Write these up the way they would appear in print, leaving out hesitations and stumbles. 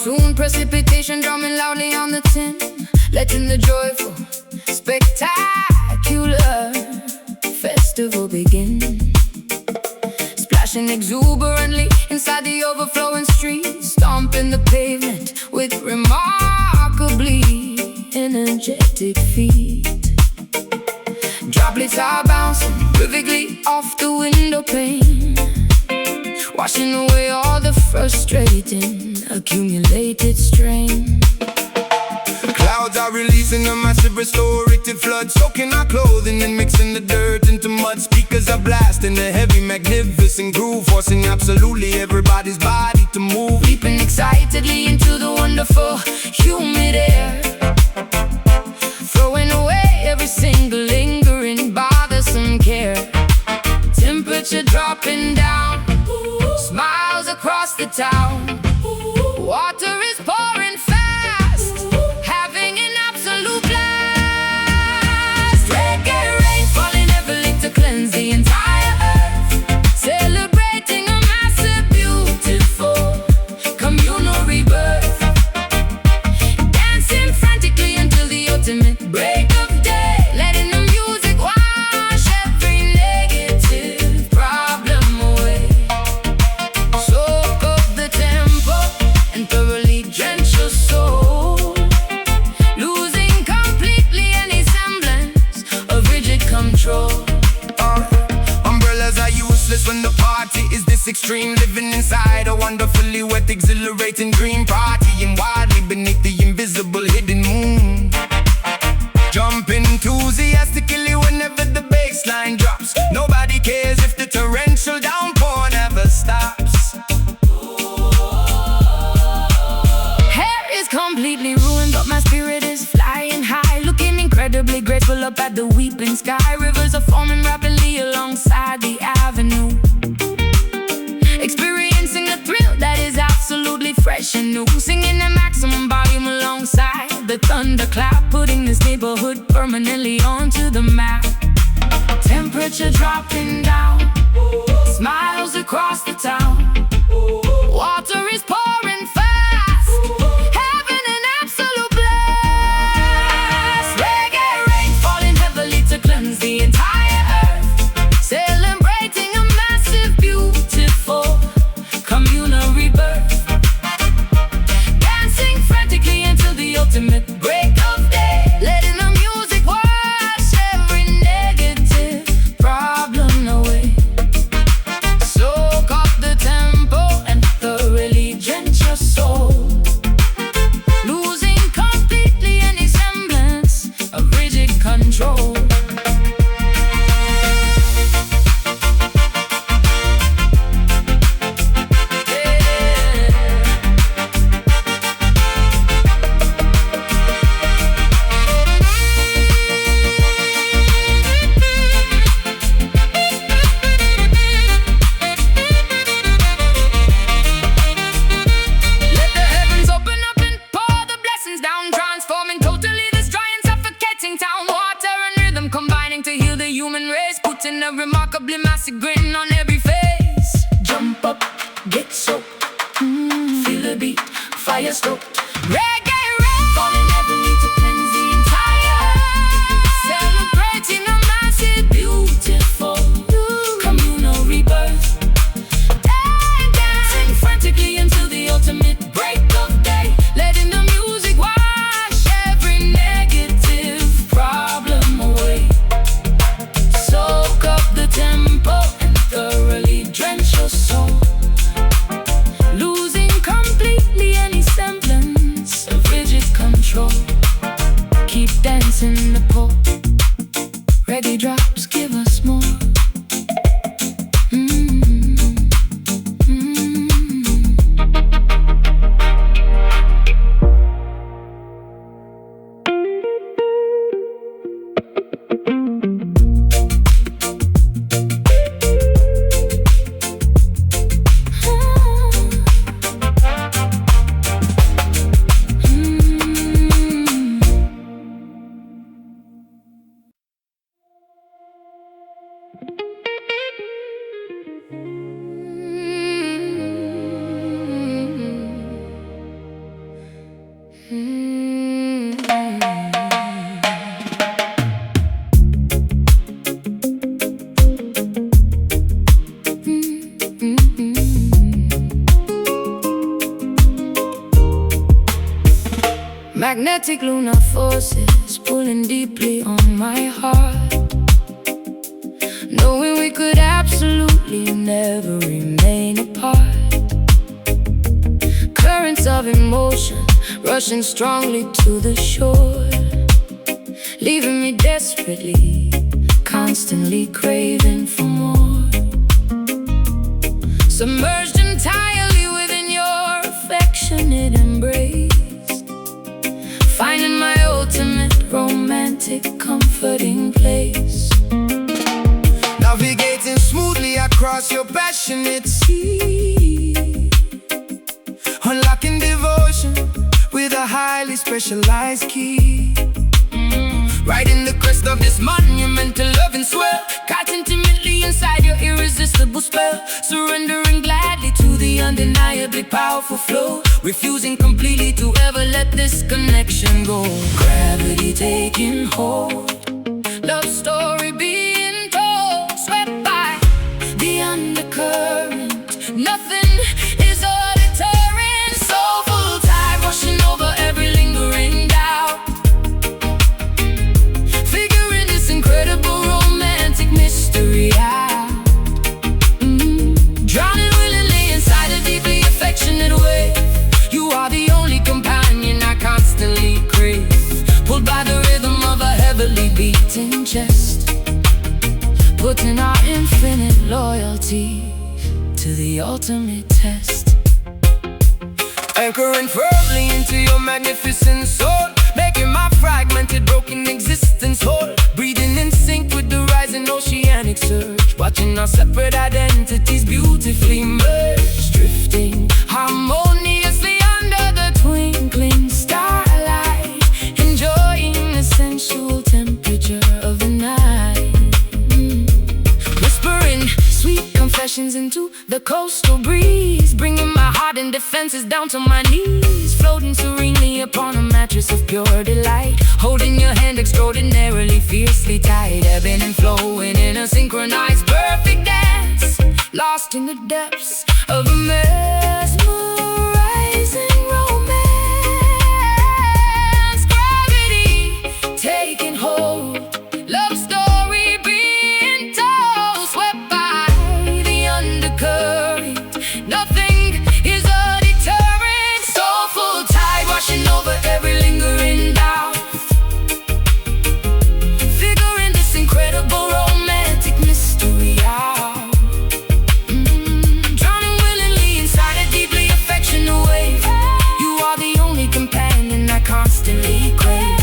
Soon precipitation drumming loudly on the tin, letting the joyful, spectacular festival begin. Splashing exuberantly inside the overflowing street, stomping the pavement with remarkably energetic feet. Droplets are bouncing perfectly off the window pane, washing away all the frustrating accumulated strain. Clouds are releasing a massive restorative flood, soaking our clothing and mixing the dirt into mud. Speakers are blasting a heavy, magnificent groove, forcing absolutely everybody's body to move. Leaping excitedly into the wonderful, humid air, throwing away every single lingering, bothersome care. Temperature dropping down, smiles across the town. Water is pouring fast, having an absolute blast. Reggae rain falling heavily to cleanse the entire earth, celebrating a massive, beautiful communal rebirth. Dancing frantically until the ultimate break of day, letting the music wash every negative problem away. Soak up the tempo and thoroughly drench your soul, losing completely any semblance of rigid control. Umbrellas are useless when the party is this extreme, living inside a wonderfully wet, exhilarating green party, and wildly beneath the invisible hidden moon. Jumping enthusiastically whenever the bass line drops. Nobody cares if the torrential downpour never stops. Hair is completely ruined, but my spirit is flying high, looking incredibly grateful up at the weeping sky. Rivers are forming rapidly alongside the avenue, experiencing a thrill that is absolutely fresh and new. Singing at maximum volume alongside the thunderclap, putting this neighborhood permanently onto the map. Temperature dropping down, smiles across the town. Water is pouring fast, having an absolute blast. Reggae rain falling heavily to cleanse the entire earth, celebrating a massive, beautiful communal rebirth. Dancing frantically until the ultimate break of day, letting the music wash every negative problem away. Soak up the tempo and thoroughly drench your soul, losing completely any semblance of rigid control. Let the heavens open up and pour the blessings down, transforming totally this dry and suffocating town. Water and rhythm combining to heal the human race, putting a remarkably massive grin on every face. Jump up, get soaked, feel the beat, fire stoked. Reggae rain falling heavily to cleanse the entire earth, celebrating a massive, beautiful communal rebirth. Dancing frantically until the ultimate break of day, letting the music wash every negative problem away. Soak up the tempo and thoroughly drench your soul, losing completely any semblance of Magnetic lunar forces pulling deeply on my heart, knowing we could absolutely never remain apart. Currents of emotion rushing strongly to the shore, leaving me desperately, constantly craving for more. Submerged entirely within your affectionate embrace, finding my ultimate romantic comforting place. Navigating smoothly across your passionate sea, unlocking devotion with a highly specialized key. Riding the crest of this monumental loving swell, caught intimately inside your irresistible spell, surrendering gladly to the undeniably powerful flow, refusing completely to ever let this connection go. Gravity taking hold, love story being told, swept by the undercurrent. Nothing is a deterrent. Soulful tide rushing over every lingering doubt, figuring this incredible romantic mystery out. Drowning willingly inside a deeply affectionate wave. You are the only companion I constantly crave, pulled by the rhythm of a heavily beating chest, putting our infinite loyalty to the ultimate test. Anchoring firmly into your magnificent soul, making my fragmented, broken existence whole, breathing in sync with the rising oceanic surge, watching our separate identities beautifully merge, drifting harmoniously under the twinkling starlight, enjoying the sensual temperature of the night. Whispering sweet confessions into the coastal breeze, bringing my heart and defenses down to my knees, floating serenely upon a mattress of pure delight, holding your hand extraordinarily fiercely tight, ebbing and flowing in a synchronized perfect dance, lost in the depths of a mesmerizing romance. Gravity taking hold, love story being told, swept by the undercurrent. Nothing is a deterrent. Soulful tide washing over every lingering doubt, figuring this incredible romantic mystery out. Drowning willingly inside a deeply affectionate wave. You are the only companion I constantly crave,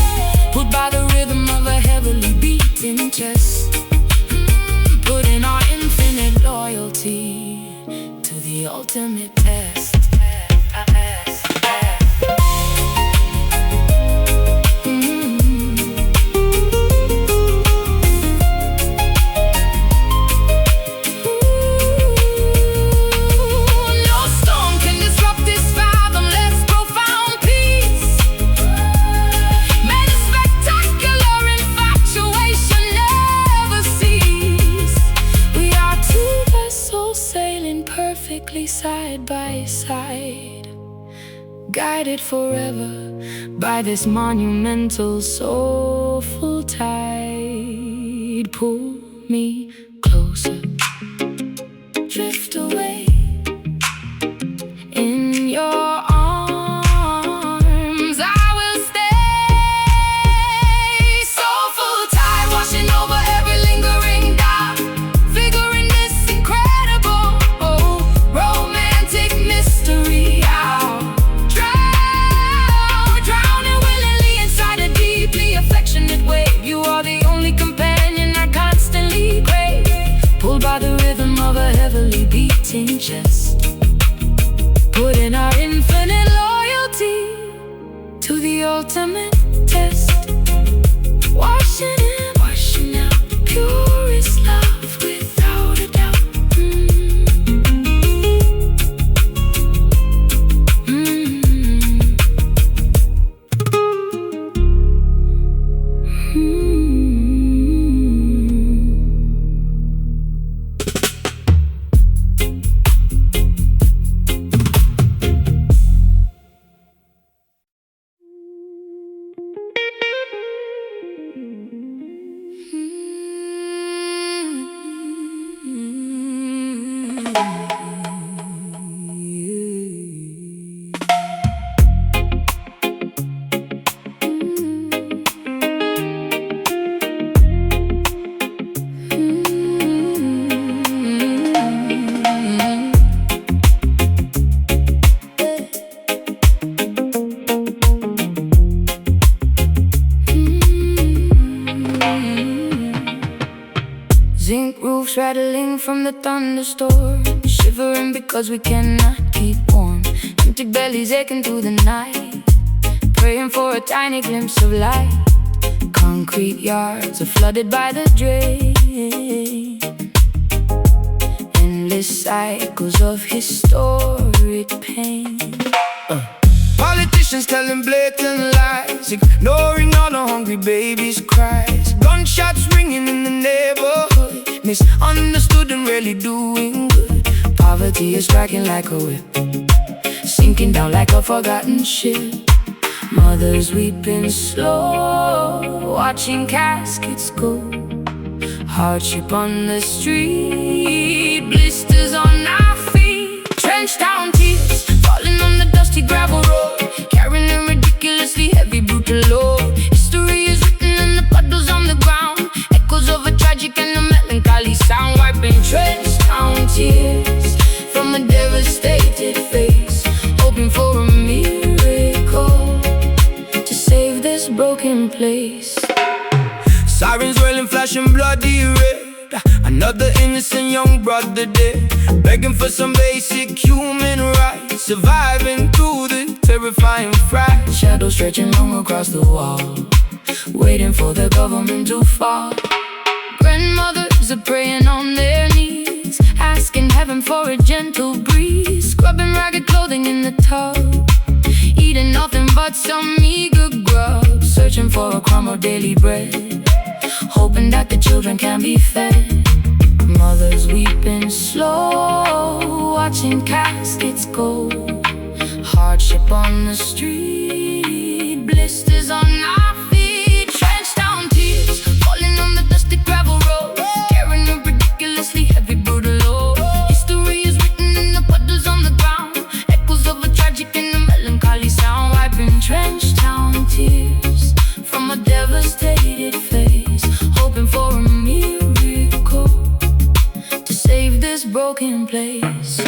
pulled by the rhythm of a heavily beating chest, putting our infinite loyalty to the ultimate test. No storm can disrupt this fathomless profound peace. May the spectacular infatuation never cease. We are two vessels sailing perfectly side by side, guided forever by this monumental soulful tide. Pull me closer, drift away in your arms. I will stay. Soulful tide washing over every lingering doubt, figuring this incredible romantic mystery out. Drowning willingly inside a deeply affectionate wave. You are the only companion I constantly crave, pulled by the rhythm of a heavily beating chest, putting our infinite loyalty to the ultimate test. Washing in, washing out the purest love without a doubt. waiting from the thunderstorm, shivering because we cannot keep warm. Empty bellies aching through the night, praying for a tiny glimpse of light. Concrete yards are flooded by the drain, endless cycles of historic pain. Politicians telling blatant lies, ignoring all the hungry babies' cries. Gunshots ringing in the neighborhood, misunderstood and really doing good. Poverty is striking like a whip, sinking down like a forgotten ship. Mothers weeping slow, watching caskets go. Hardship on the street, blisters on our feet. Trenched down tears, falling on the dusty gravel road, carrying a ridiculously heavy brutal load. History is written in the puddles on the ground, echoes of a tragic and a melancholy sound. Wiping trenched down tears from a devastated face, hoping for a miracle to save this broken place. Sirens wailing, flashing bloody red. Another innocent young brother dead, begging for some basic human rights, surviving through the terrifying fright. Shadows stretching long across the wall, waiting for the government to fall. Grandmothers are praying on their knees, asking heaven for a gentle breeze. Scrubbing ragged clothing in the tub, eating nothing but some meager grub. Searching for a crumb of daily bread, hoping that the children can be fed. Mothers weeping slow, watching caskets go. Hardship on the street, blisters on our feet. Trenched down tears, falling on the dusty gravel road, carrying a ridiculously heavy brutal load. History is written in the puddles on the ground, echoes of a tragic and a melancholy sound. Wiping trenched down tears from a devastated face, hoping for a miracle to save this broken place.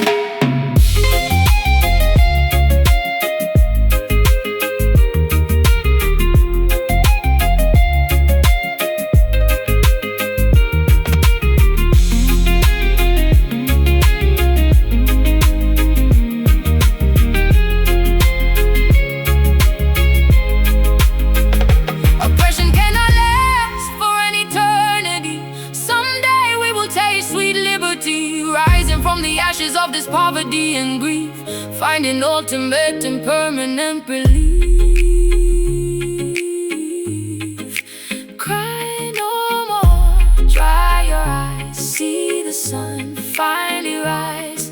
Rising from the ashes of this poverty and grief, finding ultimate and permanent relief. Cry no more, dry your eyes, see the sun finally rise.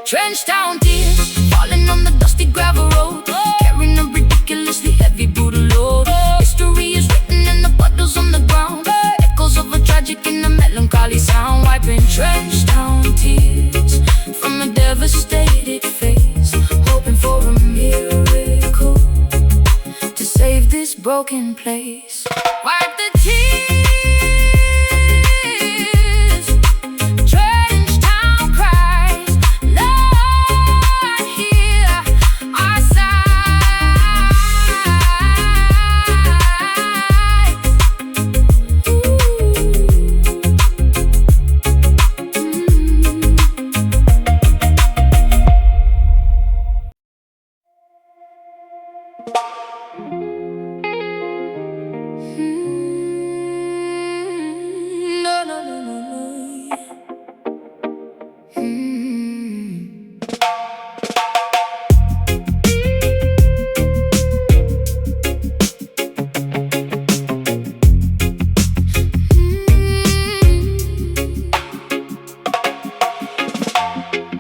Trenched down tears, falling on the dusty gravel road, carrying a ridiculously heavy brutal load. History is written in the puddles on the ground, echoes of a tragic and a melancholy sound. Wiping trenched down tears from a devastated face, hoping for a miracle to save this broken place. Wipe the tears, trenched down cries, Lord, hear our sighs. No, no, no, no, no.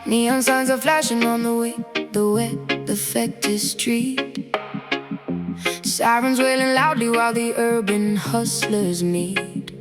Neon signs are flashing on the way, the wet, affected street. Sirens wailing loudly while the urban hustlers meet.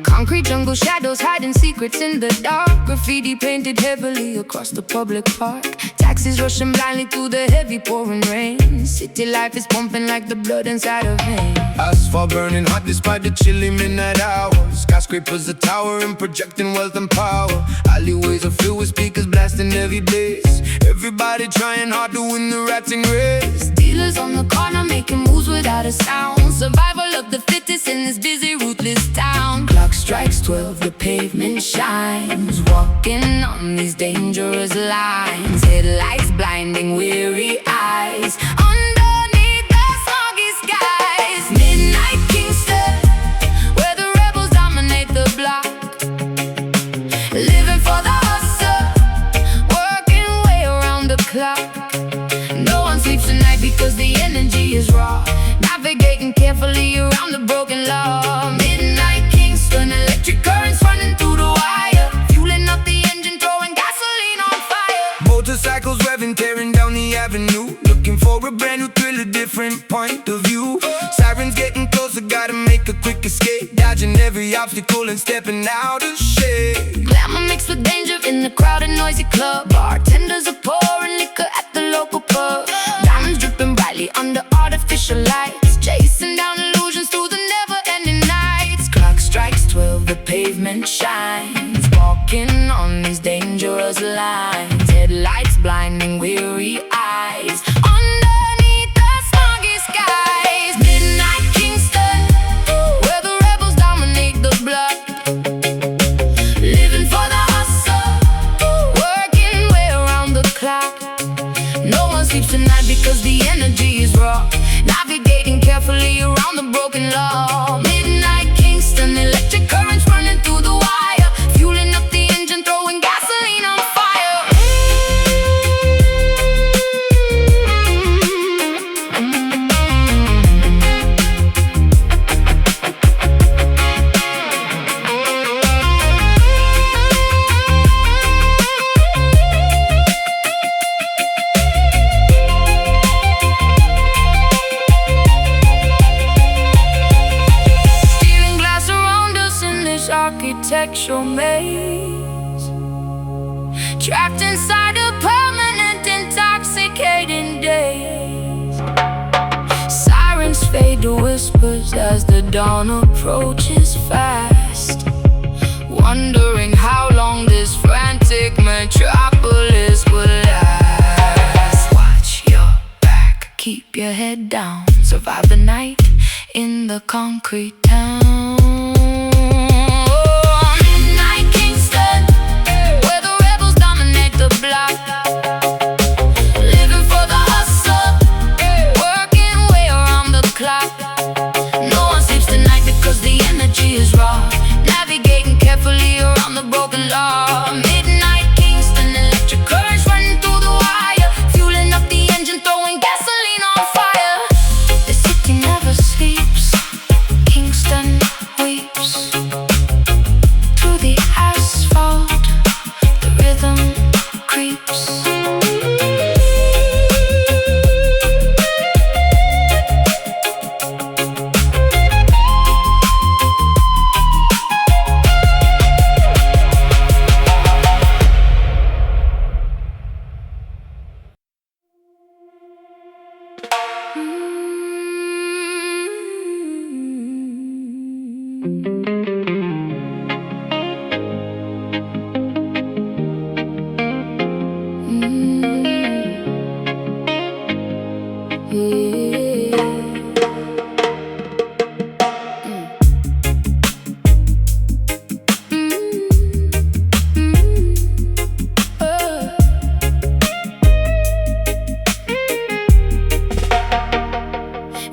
Concrete jungle shadows hiding secrets in the dark. Graffiti painted heavily across the public park. Taxis rushing blindly through the heavy pouring rain. City life is pumping like the blood inside of veins. Asphalt burning hot despite the chilly midnight hours. Skyscrapers are towering, projecting wealth and power. Alleyways are filled with speakers blasting heavy bass. Everybody trying hard to win the ratting race. Dealers on the corner making moves without a sound. Survival of the fittest in this busy, ruthless town. Clocks strikes 12, the pavement shines. Walking on these dangerous lines, headlights blinding weary eyes. Underneath the smoggy skies, midnight Kingston, where the rebels dominate the block. Living for the hustle, working way around the clock. No one sleeps tonight because the energy is raw. Navigating carefully around the broken law. Midnight Kingston, electric currents running through the wire, fueling up the engine, throwing gasoline on fire. Motorcycles revving, tearing down the avenue, looking for a brand new thrill, a different point of view. Sirens getting closer, gotta make a quick escape, dodging every obstacle and stepping out of shape. Glamour mixed with danger in the crowded, noisy club. Bartenders are pouring liquor at the local pub. Diamonds dripping brightly under artificial lights, chasing down illusions through the never-ending nights. Clock strikes 12, the pavement shines. Walking on these dangerous lines, headlights blinding weary eyes. Underneath the smoggy skies, midnight Kingston, where the rebels dominate the block. Living for the hustle, working way around the clock. No one sleeps tonight because the energy is raw. Navigating carefully around the broken law. Midnight Kingston, electric currents running through the wire, fueling up the engine, throwing gasoline on fire. Architectural maze, trapped inside a permanent, intoxicating daze. Sirens fade to whispers as the dawn approaches fast, wondering how long this frantic metropolis will last. Watch your back, keep your head down, survive the night in the concrete town. Living for the hustle, working way around the clock. No one sleeps tonight because the energy is raw. Navigating carefully around the broken law. Midnight Kingston, electric currents running through the wire, fueling up the engine, throwing gasoline on fire. The city never sleeps, Kingston weeps. Through the asphalt, the rhythm creeps.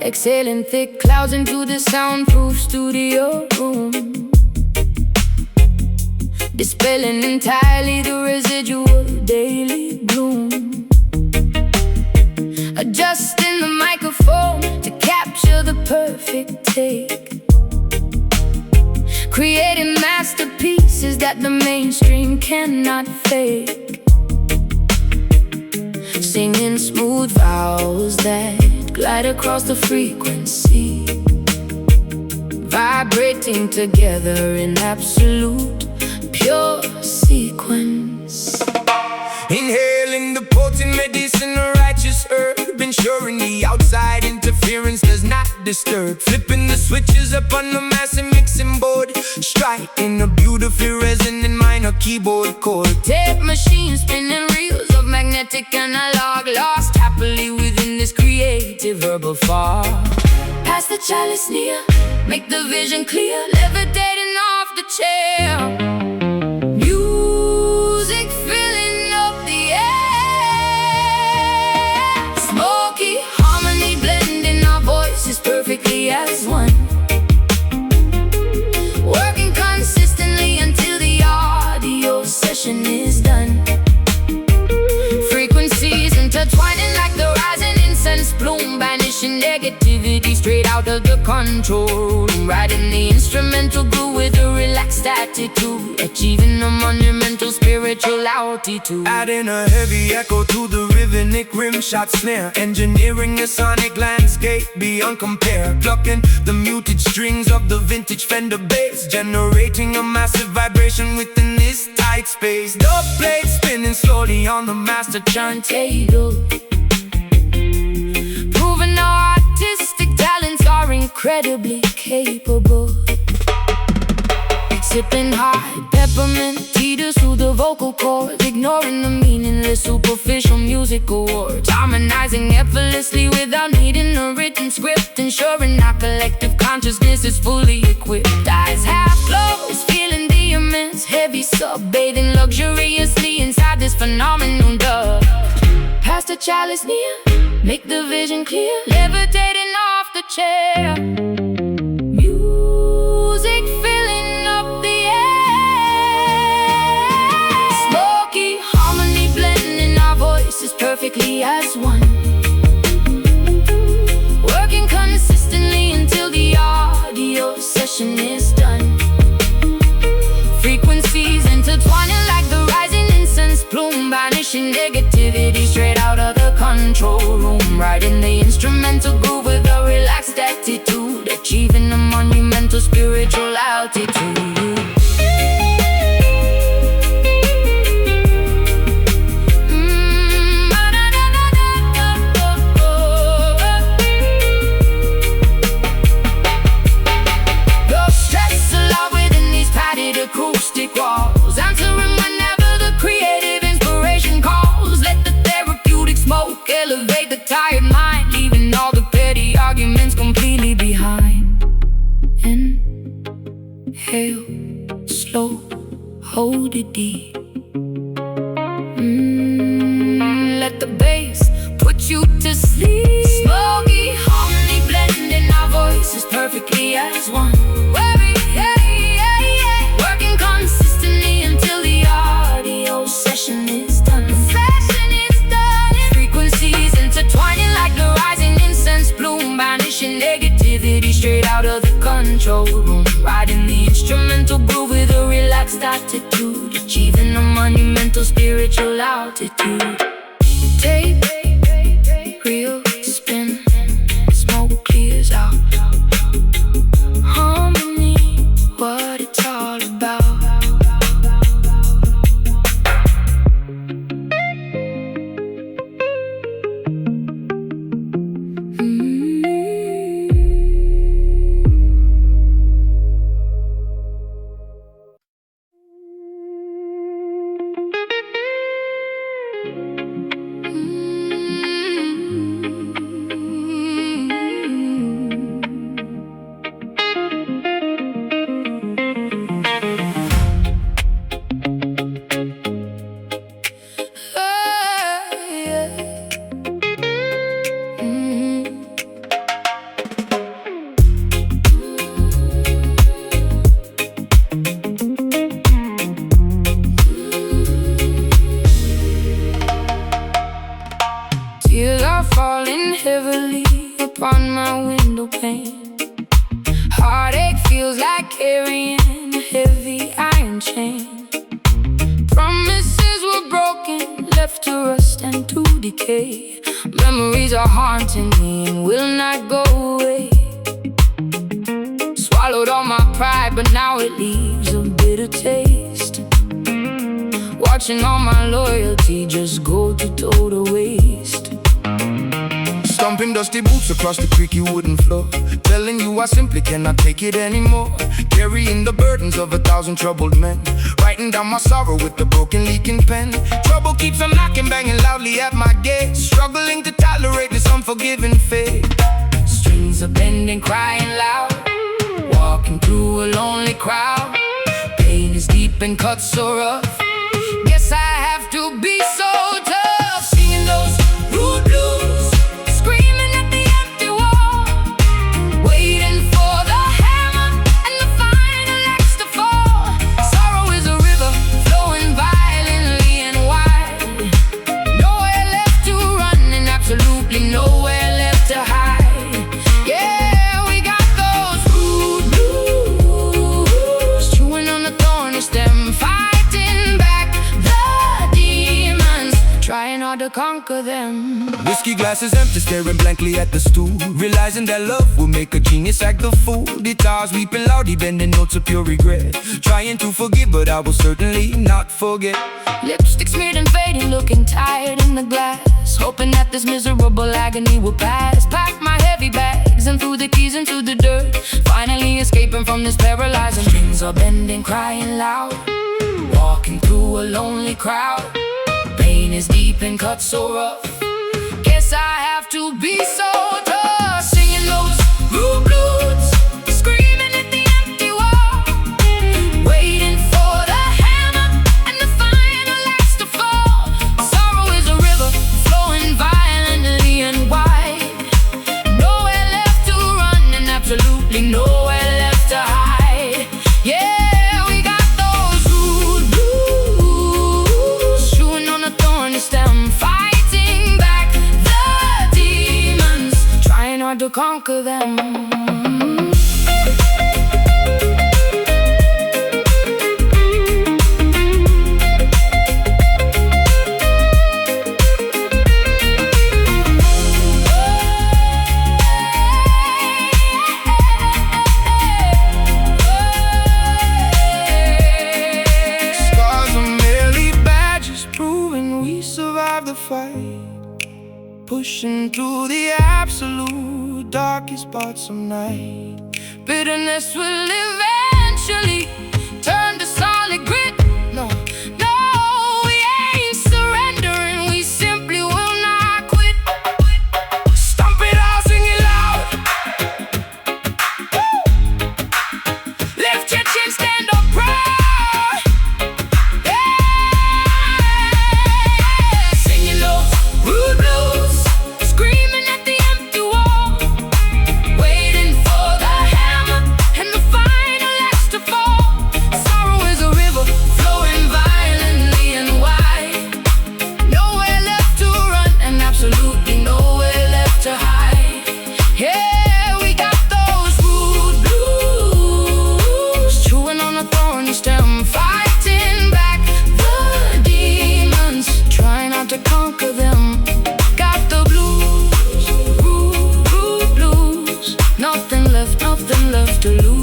Exhaling thick clouds into the soundproof studio room, dispelling entirely the residual daily gloom. Adjusting the microphone to capture the perfect take, creating masterpieces that the mainstream cannot fake. Singing smooth vowels that glide across the frequency, vibrating together in absolute pure sequence. Inhaling the potent medicine, a righteous herb, ensuring the outside interference does not disturb. Flipping the switches up on the massive mixing board, striking a beautifully resonant minor keyboard chord. Tape machine spinning reels of magnetic analog, lost happily within this creative verbal fog. Pass the chalice near, make the vision clear, levitating off the chair. Music filling up the air. Smoky harmony blending our voices perfectly as one. Working consistently until the audio session is done. Frequencies intertwining like the rising incense plume, banishing negativity straight out of the control room. Riding the instrumental groove with a relaxed attitude, achieving a monumental spiritual altitude. Adding a heavy echo to the rhythmic rim shot snare, engineering a sonic landscape beyond compare. Plucking the muted strings of the vintage Fender bass, generating a massive vibration within this tight space. Dub plate spinning slowly on the master turntable, proving our artistic talents are incredibly capable. Sipping hard peppermint teeters through the vocal cords, ignoring the meaningless superficial music awards. Harmonizing effortlessly without needing a written script, ensuring our collective consciousness is fully equipped. Eyes half closed, feeling the immense heavy sub, bathing luxuriously inside this phenomenal dub. Pass the chalice near, make the vision clear, levitating off the chair. Music filling up the air. Smoky harmony blending our voices perfectly as one. Working consistently until the audio session is done. Frequencies intertwining like the rising incense plume, banishing negativity straight out of the control room. Riding the instrumental groove with a relaxed attitude, achieving a monumental spiritual altitude. Acoustic walls, answering whenever the creative inspiration calls. Let the therapeutic smoke elevate the tired mind, leaving all the petty arguments completely behind. Inhale, slow, hold it deep. Let the bass put you to sleep. Smoky harmony blending our voices perfectly as one. Consistently until the audio session is done. Frequencies intertwining like the rising incense plume, banishing negativity straight out of the control room. Riding the instrumental groove with a relaxed attitude, achieving a monumental spiritual altitude. Tape, reel, spin, smoke clears out. Harmony, what it's all about. Tears are falling heavily upon my window pane. Heartache feels like carrying a heavy iron chain. Promises were broken, left to rust and to decay. Memories are haunting me and will not go away. Swallowed all my pride, but now it leaves a bitter taste. Watching all my loyalty just go to total waste. Stomping dusty boots across the creaky wooden floor, telling you I simply cannot take it anymore. Carrying the burdens of 1,000 troubled men, writing down my sorrow with the broken leaking pen. Trouble keeps on knocking, banging loudly at my gate, struggling to tolerate this unforgiving fate. Strings are bending, crying loud, walking through a lonely crowd. and cut so rough. Guess I have to be so tough, singing those rude blues, screaming at the empty wall, waiting for the hammer and the final axe to fall. Sorrow is a river flowing violently and wide, nowhere left to run and absolutely nowhere left to hide. Yeah, we got those rude blues, chewing on the thorny stem, fighting back the demons, trying hard to conquer them. Whiskey glasses empty, staring blankly at the stool, realizing that love will make a genius act the fool. Guitars weeping loudly, bending notes of pure regret, trying to forgive, but I will certainly not forget. Lipstick smeared and fading, looking tired in the glass, hoping that this miserable agony will pass. Pack my heavy bags and threw the keys into the dirt, finally escaping from this paralyzing. Strings are bending, crying loud, walking through a lonely crowd. Pain is deep and cut so rough. Guess I have to be so tough, singing those rude blues, screaming at the empty wall, waiting for the hammer and the final axe to fall. Sorrow is a river flowing violently and wide, nowhere left to run and absolutely nowhere left to hide. Yeah, we got those rude blues, chewing on a thorny stem, fighting back the demons, trying hard to conquer them. Scars are merely badges, proving we survived the fight, pushing through the absolute darkest parts of night. Bitterness will eventually turn to solid grit. No, no, we ain't surrendering, we simply will not quit. Stomp it out, sing it loud. Lift your chin, stand up proud. Yeah, singing those rude blues, screaming at the empty wall, waiting for the hammer and the final axe to fall. Sorrow is a river flowing violently and wide, nowhere left to run and absolutely nowhere left to hide. Yeah, we got those rude blues, chewing on a thorny stem, fighting back the demons, trying not to conquer them. Got the blues, rude blues, nothing left to lose.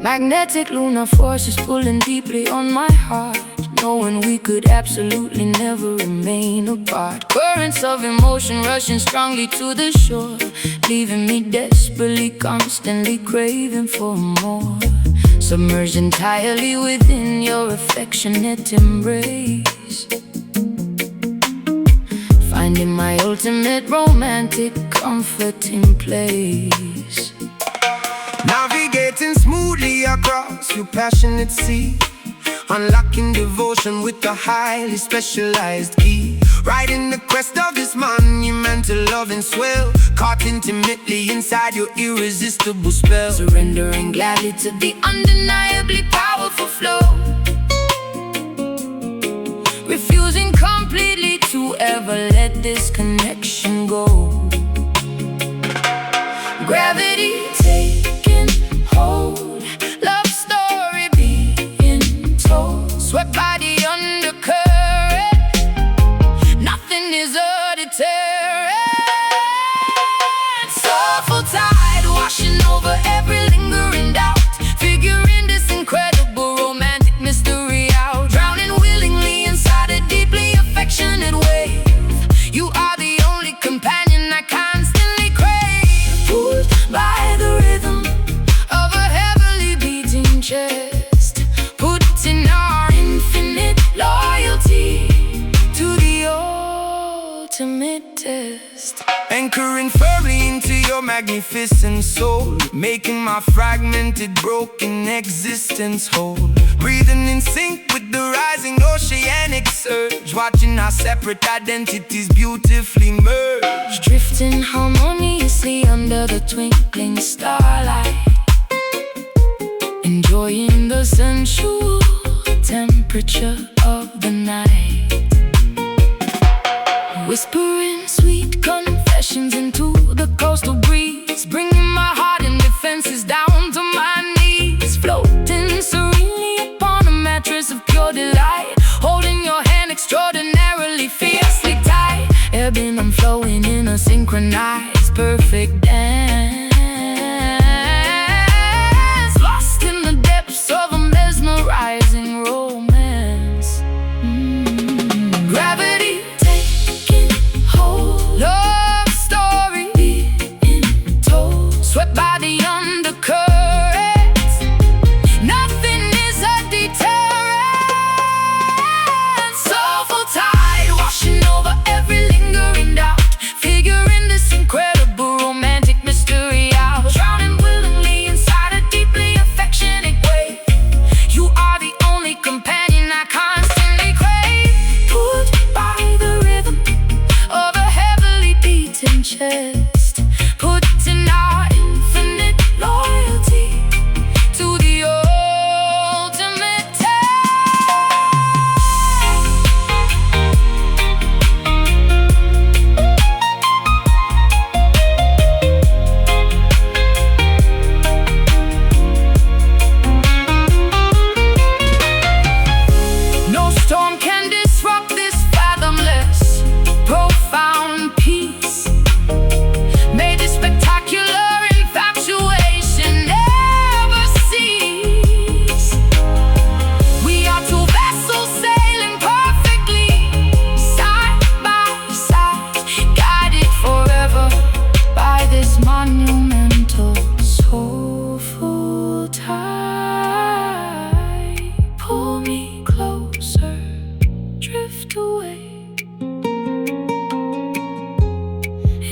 Magnetic lunar forces pulling deeply on my heart, knowing we could absolutely never remain apart. Currents of emotion rushing strongly to the shore, leaving me desperately, constantly craving for more. Submerged entirely within your affectionate embrace, finding my ultimate romantic comforting place. Navigating smoothly across your passionate sea, unlocking devotion with a highly specialized key. Riding the crest of this monumental loving swell, caught intimately inside your irresistible spell. Surrendering gladly to the undeniably powerful flow, refusing completely to ever let this connection go. Gravity taking hold, love story being told, swept by the undercurrent, nothing are the only companion I constantly crave. Pulled by the rhythm of a heavily beating chest, putting our infinite loyalty to the ultimate test. Anchoring firmly into your magnificent soul, making my fragmented, broken existence whole. Breathing in sync with the rising oceanic surge, watching our separate identities beautifully merge. Drifting harmoniously under the twinkling starlight, enjoying the sensual temperature of the night. Whispering sweet confessions into the coastal breeze, bringing my heart and defenses down to my knees. Floating serenely upon a mattress of pure delight, holding your hand extraordinarily fiercely tight. Ebbing and flowing in a synchronized perfect dance, lost in the depths of a mesmerizing romance. Gravity taking hold, love story being told, swept by the undercurrents. Nothing is a deterrent. Soulful tide washing over every lingering doubt, figuring this incredible romantic mystery out. Drowning willingly inside a deeply affectionate wave. You are the only companion I constantly crave. Pulled by the rhythm of a heavily beating chest, putting our infinite loyalty to the ultimate test. No storm can disrupt this fathomless, profound peace. May this spectacular infatuation never cease. We are two vessels sailing perfectly, side by side, guided forever by this monumental soulful tide. Pull me closer, drift away.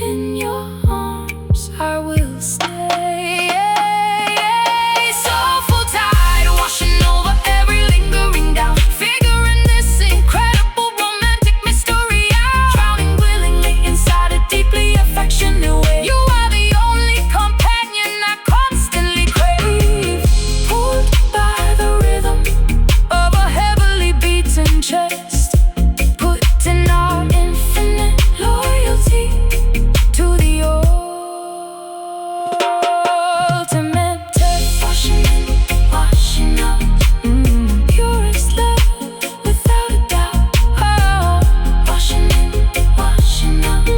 In your arms I will stay. Soulful tide washing over every lingering doubt, figuring this incredible romantic mystery out. Drowning willingly inside a deeply affectionate way. You are the only companion I constantly crave. Pulled by the rhythm of a heavily beaten chest, putting our infinite loyalty to the ultimate test. Washing in, washing out, purest love without a doubt. Oh, washing in, washing out.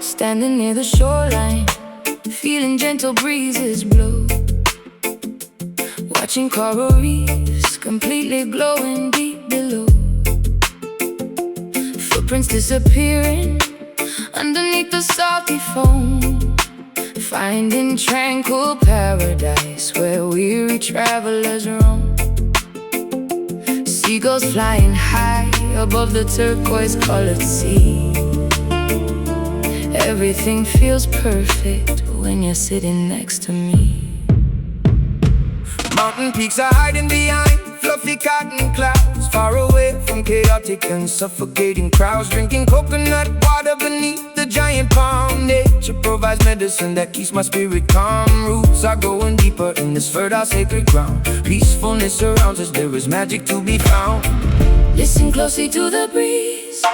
Standing near the shoreline, feeling gentle breezes blow, watching coral reefs completely glowing deep below. Footprints disappearing underneath the salty foam, finding tranquil paradise where weary travelers roam. Seagulls flying high above the turquoise-colored sea. Everything feels perfect when you're sitting next to me. Mountain peaks are hiding behind fluffy cotton clouds, far away from chaotic and suffocating crowds, drinking coconut water beneath the giant palm. Nature provides medicine that keeps my spirit calm. Roots are growing deeper in this fertile sacred ground. Peacefulness surrounds us, there is magic to be found. Listen closely to the breeze,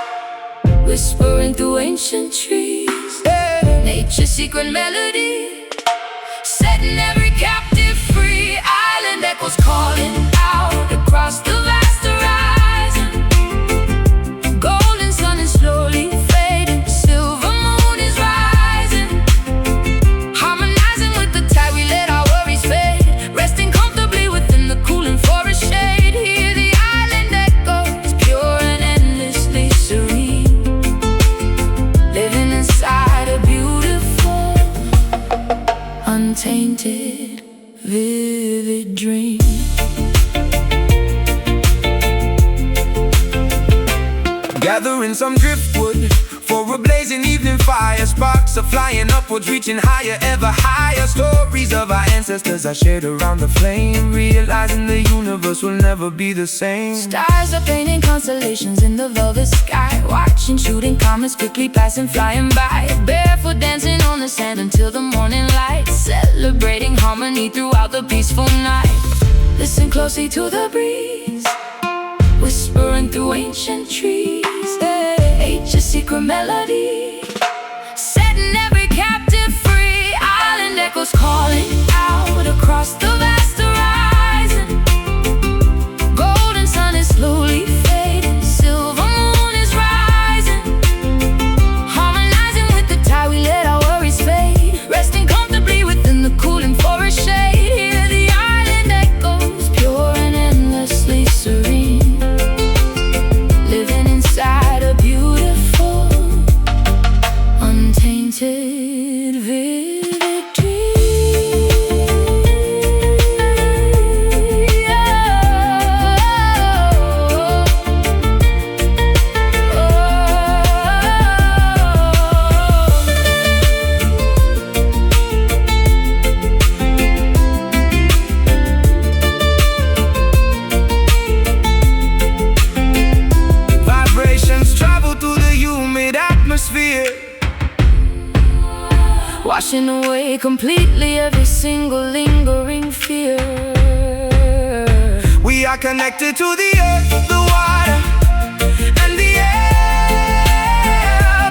whispering through ancient trees. Hey. Nature's secret melody, setting every captive free. Island echoes calling out across the vast horizon. Golden sun is slowly fading, silver moon is rising. Harmonizing with the tide, we let our worries fade, resting comfortably within the cooling forest shade. Hear the island echoes, pure and endlessly serene, living inside a beautiful, untainted, vivid dream. Gathering some driftwood for a blazing evening fire. Sparks are flying upwards, reaching higher, ever higher. Stories of our ancestors are shared around the flame, realizing the universe will never be the same. Stars are painting constellations in the velvet sky, watching shooting comets quickly passing, flying by. Barefoot dancing on the sand until the morning light, celebrating harmony throughout the peaceful night. Listen closely to the breeze, whispering through ancient trees. Nature's secret melody, setting every captive free. Island echoes calling out across the vast horizon. Golden sun is slowly fading, silver moon is rising. Harmonizing with the tide, we let our worries fade, resting comfortably within the cooling forest shade. Hear the island echoes, pure and endlessly serene, living inside a beautiful, untainted, vivid dream. Vibrations travel through the humid atmosphere, Washing away completely every single lingering fear. we are connected to the earth, the water, and the air.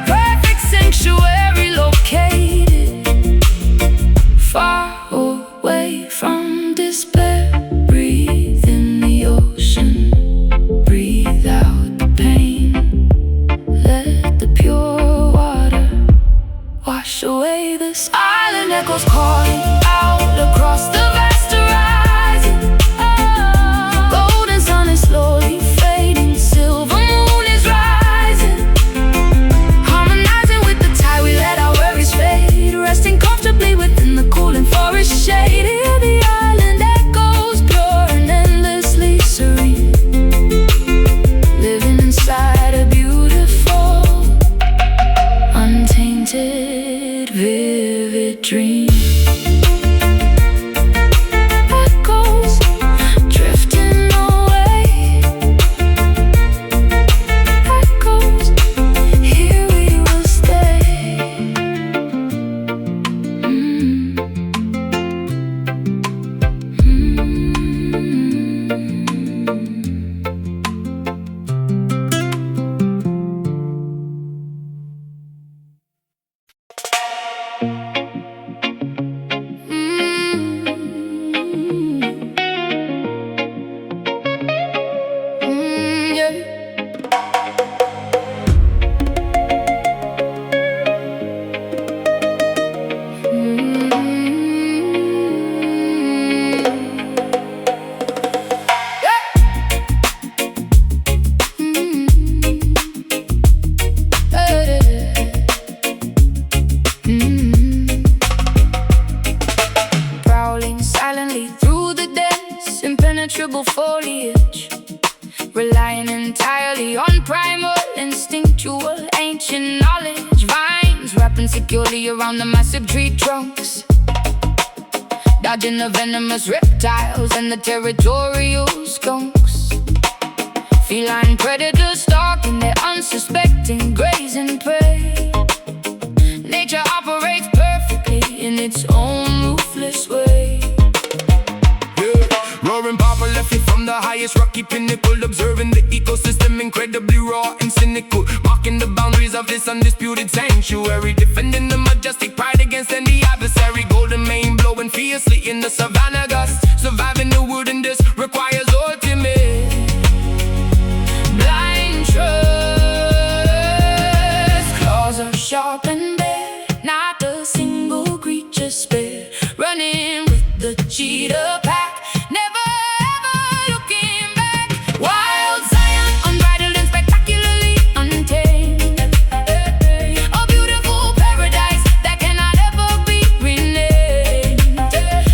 Perfect sanctuary located far away from despair. Breathe in the ocean, breathe out the pain. Let the pure water wash away this. Island echoes calling out across the vast horizon. Golden sun is slowly fading, silver moon is rising. Harmonizing with the tide, we let our worries fade, resting comfortably within the cooling forest shade. Hear the island echoes, pure and endlessly serene, living inside a beautiful, untainted, vivid dream. Echoes drifting away, echoes, here we will stay. Prowling silently through the dense, impenetrable foliage, relying entirely on primal, instinctual, ancient knowledge. Vines wrapping securely around the massive tree trunks, dodging the venomous reptiles and the territorial skunks. Feline predators stalking their unsuspecting, grazing prey. Nature operates perfectly in its own ruthless way. Roaring Papa left it from the highest rocky pinnacle, observing the ecosystem incredibly raw and cynical, marking the boundaries of this undisputed sanctuary, defending the majestic pride against any adversary. Golden mane blowing fiercely in the savannah gust, surviving the wilderness requires ultimate blind trust. Claws are sharp and bare, not a single creature spared, running with the cheetah pack, never ever looking back. Wild Zion, unbridled and spectacularly untamed, a beautiful paradise that cannot ever be renamed.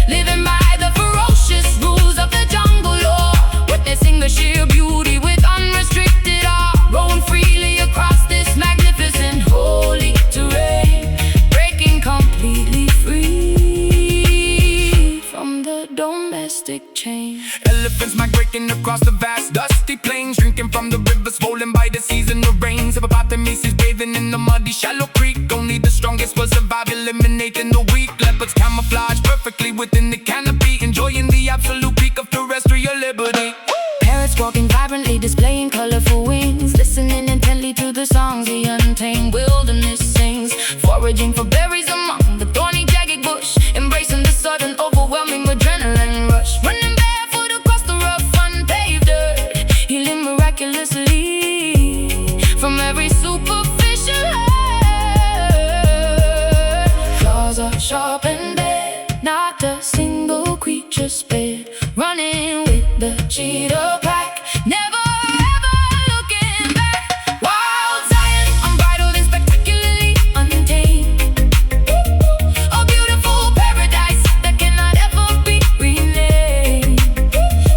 Living by the ferocious rules of the jungle law, witnessing the sheer beauty with unrestricted awe, rolling freely across this magnificent holy terrain, breaking completely free from the domestic chain. Elephants migrating across the vast dusty plains, drinking from the rivers swollen by the seas and the rains. Hippopotamuses bathing in the muddy shallow creek, only the strongest will survive, eliminating the weak. Leopards camouflage perfectly within the canopy, enjoying the absolute peak of terrestrial liberty. Parrots walking vibrantly, displaying colorful wings, listening intently to the songs the untamed wilderness sings, foraging for berries among the thorny jagged bush, embracing the sudden overwhelming adrenaline rush, running barefoot across the rough unpaved earth, healing miraculously from every superficial hurt. Claws are sharp and bare, not a single creature spared, running with the cheetah pack, never ever looking back. Wild Zion, unbridled and spectacularly untamed, a beautiful paradise that cannot ever be renamed.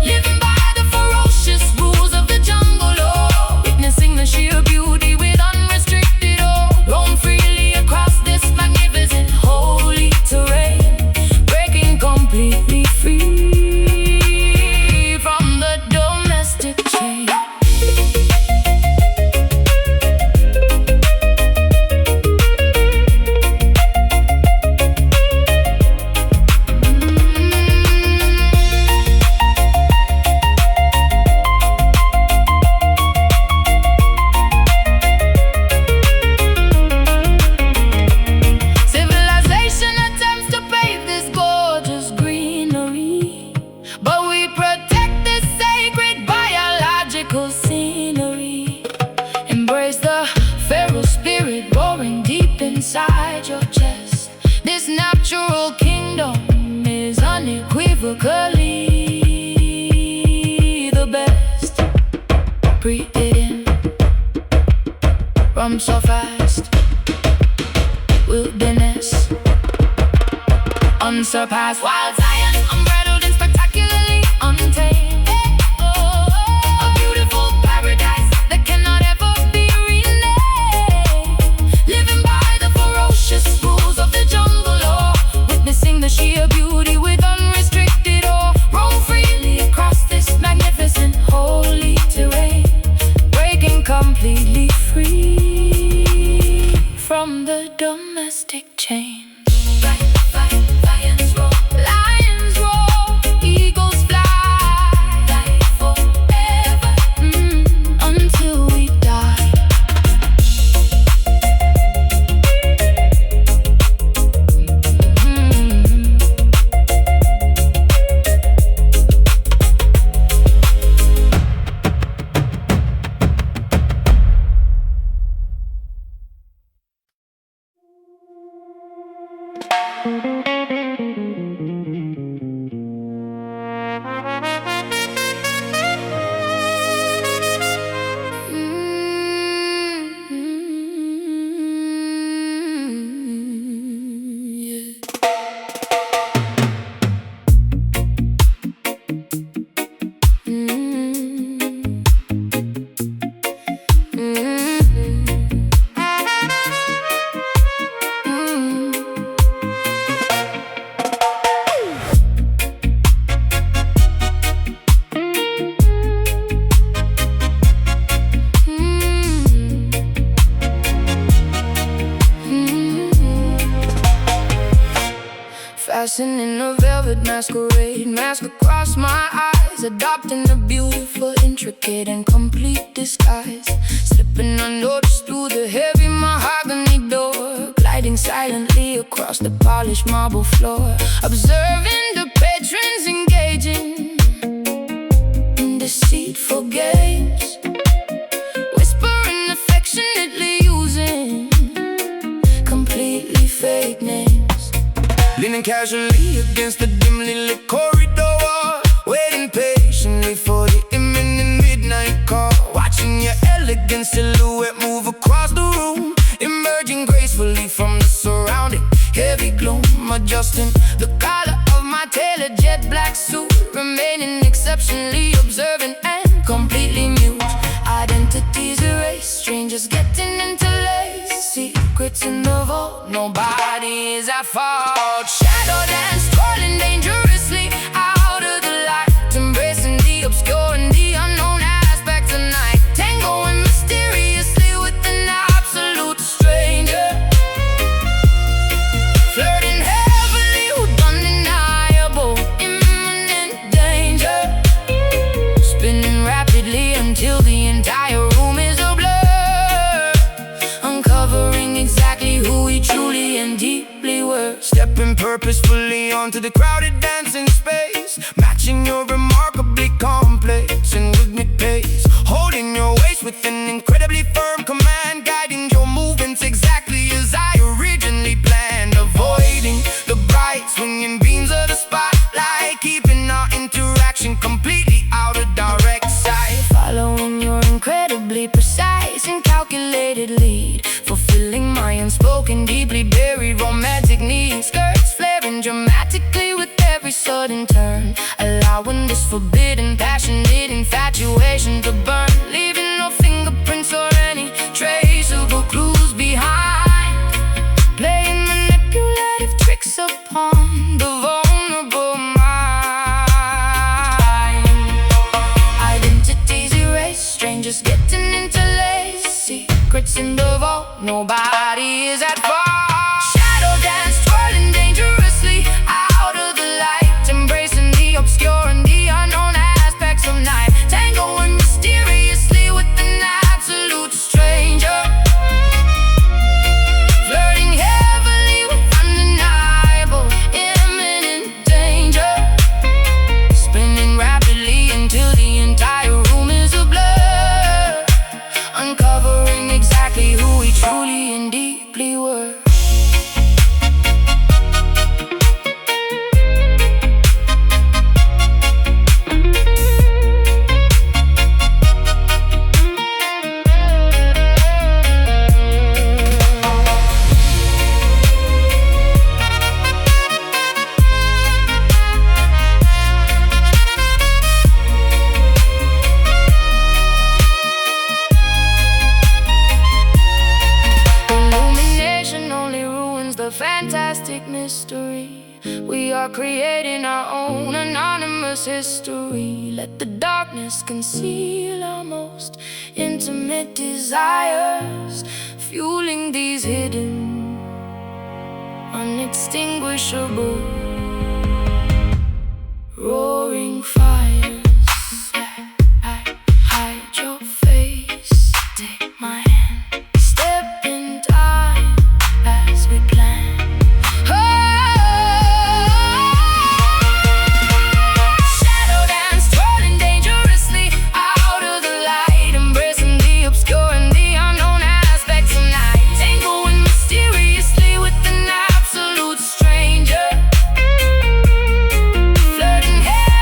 Living by the ferocious rules of the jungle law, witnessing the sheer beauty with unrestricted awe, roam freely across this magnificent holy terrain, breaking completely free from the domestic chain. Civilization attempts to pave this gorgeous greenery, but we protect this sacred biological scenery. Embrace the feral spirit roaring deep inside your chest. This natural kingdom is unequivocally the best. Breathe it in, rum so fast, wilderness unsurpassed. Wild Zion, unbridled and spectacularly untamed, a beautiful paradise that cannot ever be renamed. Living by the ferocious rules of the jungle law, witnessing the sheer beauty with unrestricted awe, roam freely across this magnificent holy terrain, breaking completely free from the domestic chain. Lions roar, eagles fly, life forever, until we die. Dancing in a velvet masquerade, mask across my eyes, adopting a beautiful, intricate, and complete disguise. Slipping unnoticed through the heavy mahogany door, gliding silently across the polished marble floor, observing the patrons engaging in deceitful games, whispering affectionately, using completely fake names. Leaning casually against the dimly lit corridor, waiting patiently for the imminent midnight call. Watching your elegant silhouette move across the room, emerging gracefully from the surrounding heavy gloom. Adjusting the collar of my tailored jet black suit, remaining exceptionally observant and completely mute. Identities erased, strangers getting interlaced, secrets in the vault, nobody is at fault. Shadow dance, twirling dangerously out of the light, embracing the obscure and the unknown aspects of night, tangoing mysteriously with an absolute stranger, flirting heavily with undeniable imminent danger, spinning rapidly until the entire room is a blur, uncovering exactly who we truly and deeply were. Stepping purposefully onto the crowded dancing space, matching your remarkably complex and rhythmic pace, holding your waist with an incredibly firm command, guiding your movements exactly as I originally planned, avoiding the bright swinging beams of the spotlight, keeping our interaction completely out of direct sight. Following your incredibly precise and calculated lead, fulfilling my unspoken, deeply buried romantic needs. Skirts flaring dramatically with every sudden turn, allowing this forbidden, passionate infatuation to burn, leaving no fingerprints or any traceable clues behind, playing manipulative tricks upon the vulnerable mind. Identities erased, strangers getting interlaced, secrets in the vault, nobody is at fault. Shadow dance, twirling dangerously out of the light, embracing the obscure and the unknown aspects of night, tangoing mysteriously with an absolute stranger, flirting heavily with undeniable imminent danger, spinning rapidly until the entire room is a blur, uncovering exactly who we truly and deeply were. Illumination only ruins the fantastic mystery. We are creating our own anonymous history. Let the darkness conceal our most intimate desires, fueling these hidden, unextinguishable, roaring fires. Hide your face, take my hand, step in time as we plan. Shadow dance, twirling dangerously out of the light, embracing the obscure and the unknown aspects of night, tangoing mysteriously with an absolute stranger, flirting heavily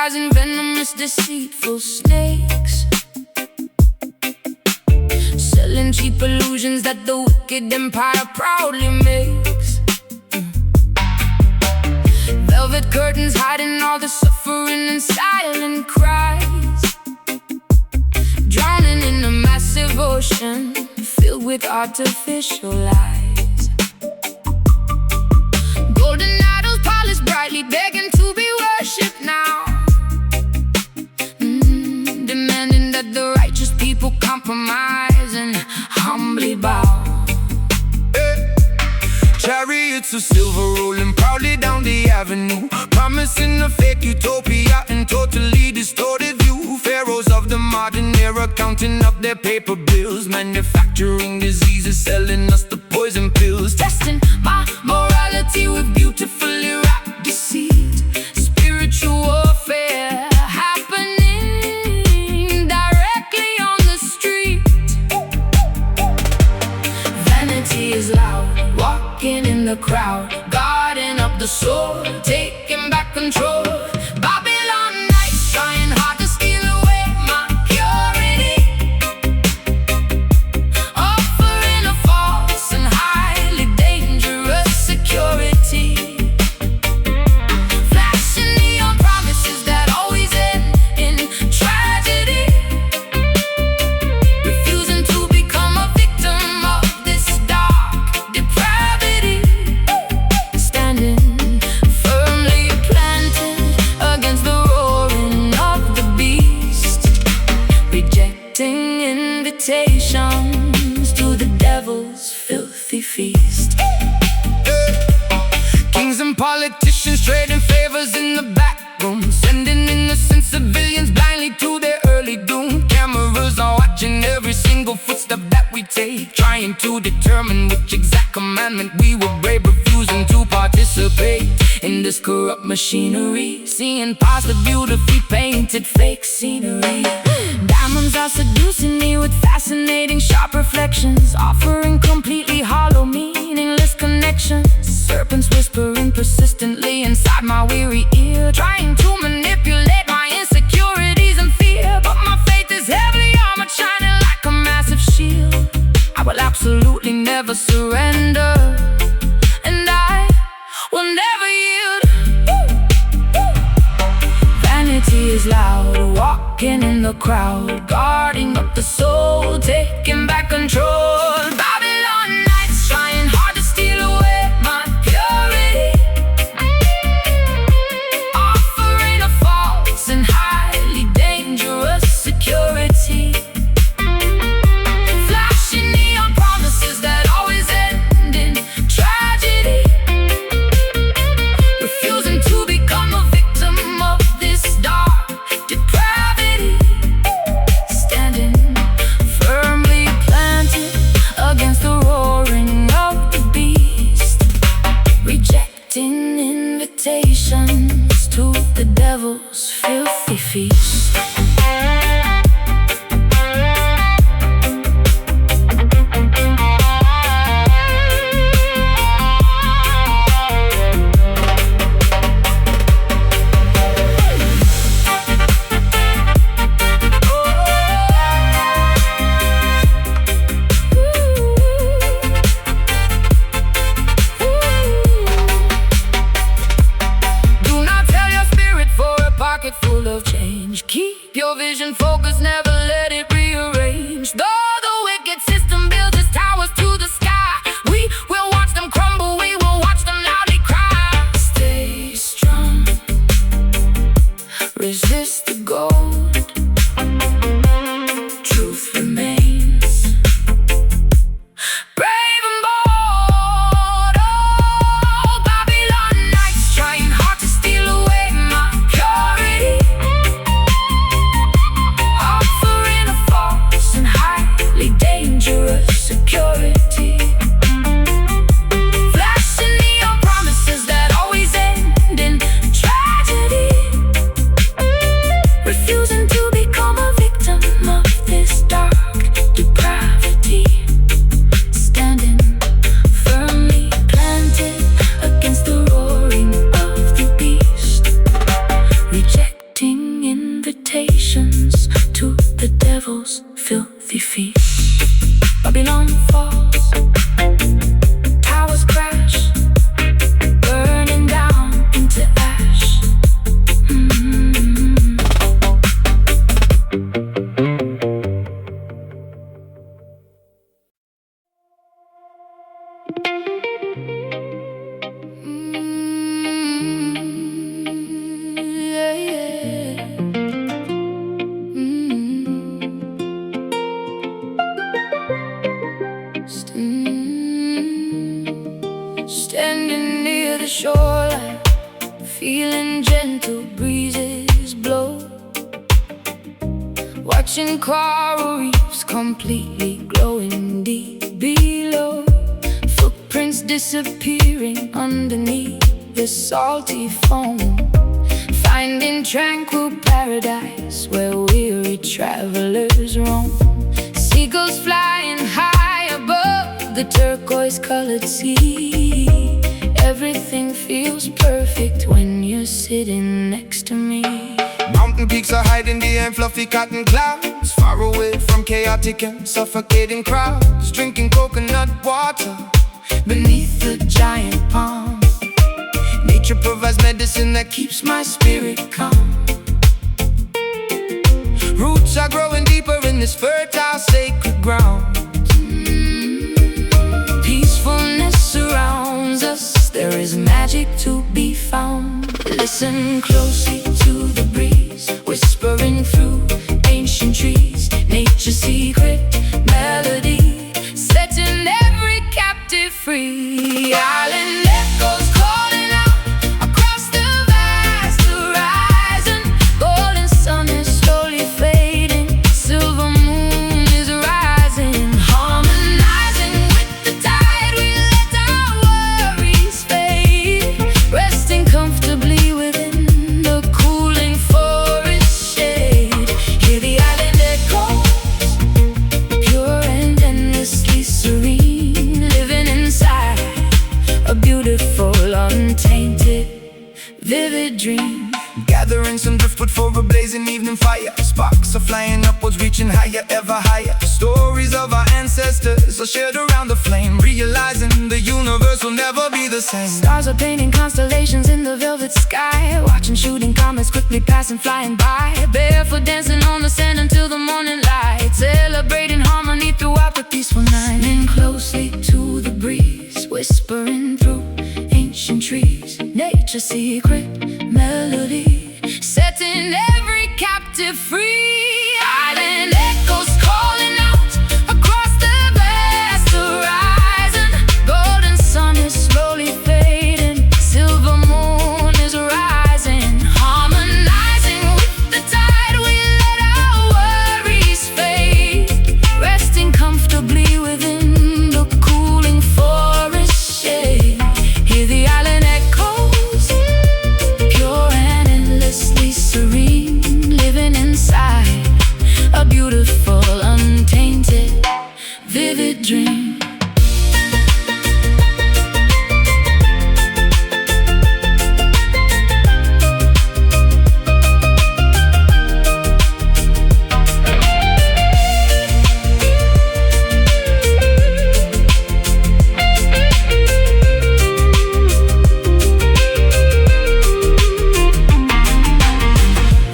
lies and venomous, deceitful snakes, selling cheap illusions that the wicked empire proudly makes. Velvet curtains hiding all the suffering and silent cries, drowning in a massive ocean filled with artificial lies. Golden idols polished brightly, begging to be worshipped now, demanding that the righteous people compromise and humbly bow. Chariots of silver rolling proudly down the avenue, promising a fake utopia and totally distorted view. Pharaohs of the modern era counting up their paper bills, manufacturing diseases, selling us the poison pills, Testing my morality with beautifully wrapped deceit. Spiritual warfare happening directly on the street. Vanity is loud, walking in the crowd, guarding up the soul, taking back control. Babylon nights trying hard to steal away my purity, offering a false and highly dangerous security, flashing neon promises that always end in tragedy, refusing to become a victim of this dark depravity, standing firmly planted against the roaring of the beast, rejecting invitations to the devil's filthy feast. Kings and politicians trading favors in the back room, sending innocent civilians blindly to their early doom. Cameras are watching every single footstep that we take, trying to determine which exact commandment we will break, refusing to participate in this corrupt machinery, seeing past the beautifully painted fake scenery. Diamonds are seducing me with fascinating sharp reflections, offering completely hollow, meaningless connections. Serpents whispering persistently inside my weary ear, trying to manipulate my insecurities and fear. But my faith is heavily armored, shining like a massive shield. I will absolutely never surrender, and I will never yield. Vanity is loud, walking in the crowd, guarding up the soul, taking back control. Babylon nights trying hard to steal away my purity, offering a false and highly dangerous security, flashing neon promises that always end in tragedy, refusing to become a victim of this dark depravity, standing firmly planted against the roaring of the beast, rejecting invitations to the devil's filthy feast. Do not tell your spirit for a pocket full of change. Keep your vision focused, never let it rearrange. Though the wicked system builds its towers to the sky, we will watch them crumble, we will watch them loudly cry. Stay strong, resist the gold, truth remains. Brave and bold, oh, Babylon nights trying hard to steal away my purity, offering a false and highly dangerous security, flashing neon promises that always end in tragedy, refusing to become a victim of this dark depravity, standing firmly planted against the roaring of the beast, rejecting feet. Babylon falls, towers crash, burning down into ash. Standing near the shoreline, feeling gentle breezes blow, watching coral reefs completely glowing deep below, footprints disappearing underneath the salty foam, finding tranquil paradise where weary travelers roam. Seagulls flying high above the turquoise-colored sea. Everything feels perfect when you're sitting next to me. Mountain peaks are hiding behind fluffy cotton clouds, far away from chaotic and suffocating crowds, drinking coconut water beneath the giant palm. Nature provides medicine that keeps my spirit calm. Roots are growing deeper in this fertile, sacred ground. Peacefulness surrounds us, there is magic to be found. Listen closely to the breeze, whispering through ancient trees. Nature's secret melody, setting every captive free. Island echoes calling out across the vast horizon. Golden sun is slowly fading, silver moon is rising. Harmonizing with the tide, we let our worries fade, resting comfortably within the cooling forest shade. Hear the island echoes, pure and endlessly serene, living inside a beautiful, untainted, vivid dream. Gathering some driftwood for a blazing evening fire. Sparks are flying upwards, reaching higher, ever higher. Stories of our ancestors are shared around the flame, realizing the universe will never be the same. Stars are painting constellations in the velvet sky, watching shooting comets quickly passing, flying by. Barefoot dancing on the sand until the morning light, celebrating harmony throughout the peaceful night. Lean closely to the breeze, whispering through ancient trees. Nature's secret melody, setting every captive free. Island echoes calling out across the vast horizon. Golden sun is slowly fading, silver moon is rising. Harmonizing with the tide, we let our worries fade, resting comfortably within the cooling forest shade. Hear the island echoes, pure and endlessly serene, living inside a beautiful, untainted, vivid dream.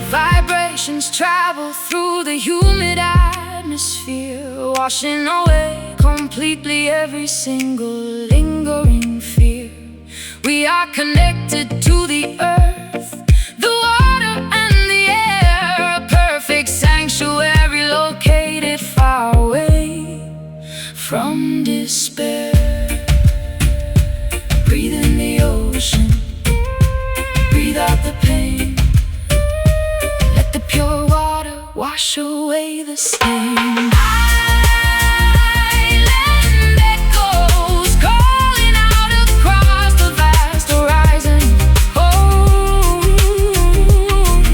Vibrations travel through the humid atmosphere, washing away completely every single lingering fear. We are connected to the earth, the water and the air, a perfect sanctuary located far away from despair. Breathe in the ocean, breathe out the pain. Let the pure water wash away the stain. Island echoes calling out across the vast horizon. Oh,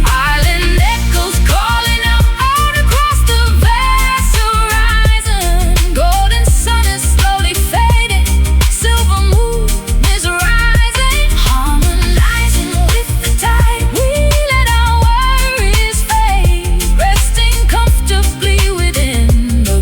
island echoes calling out across the vast horizon. Golden sun is slowly fading, silver moon is rising. Harmonizing with the tide, we let our worries fade, resting comfortably within the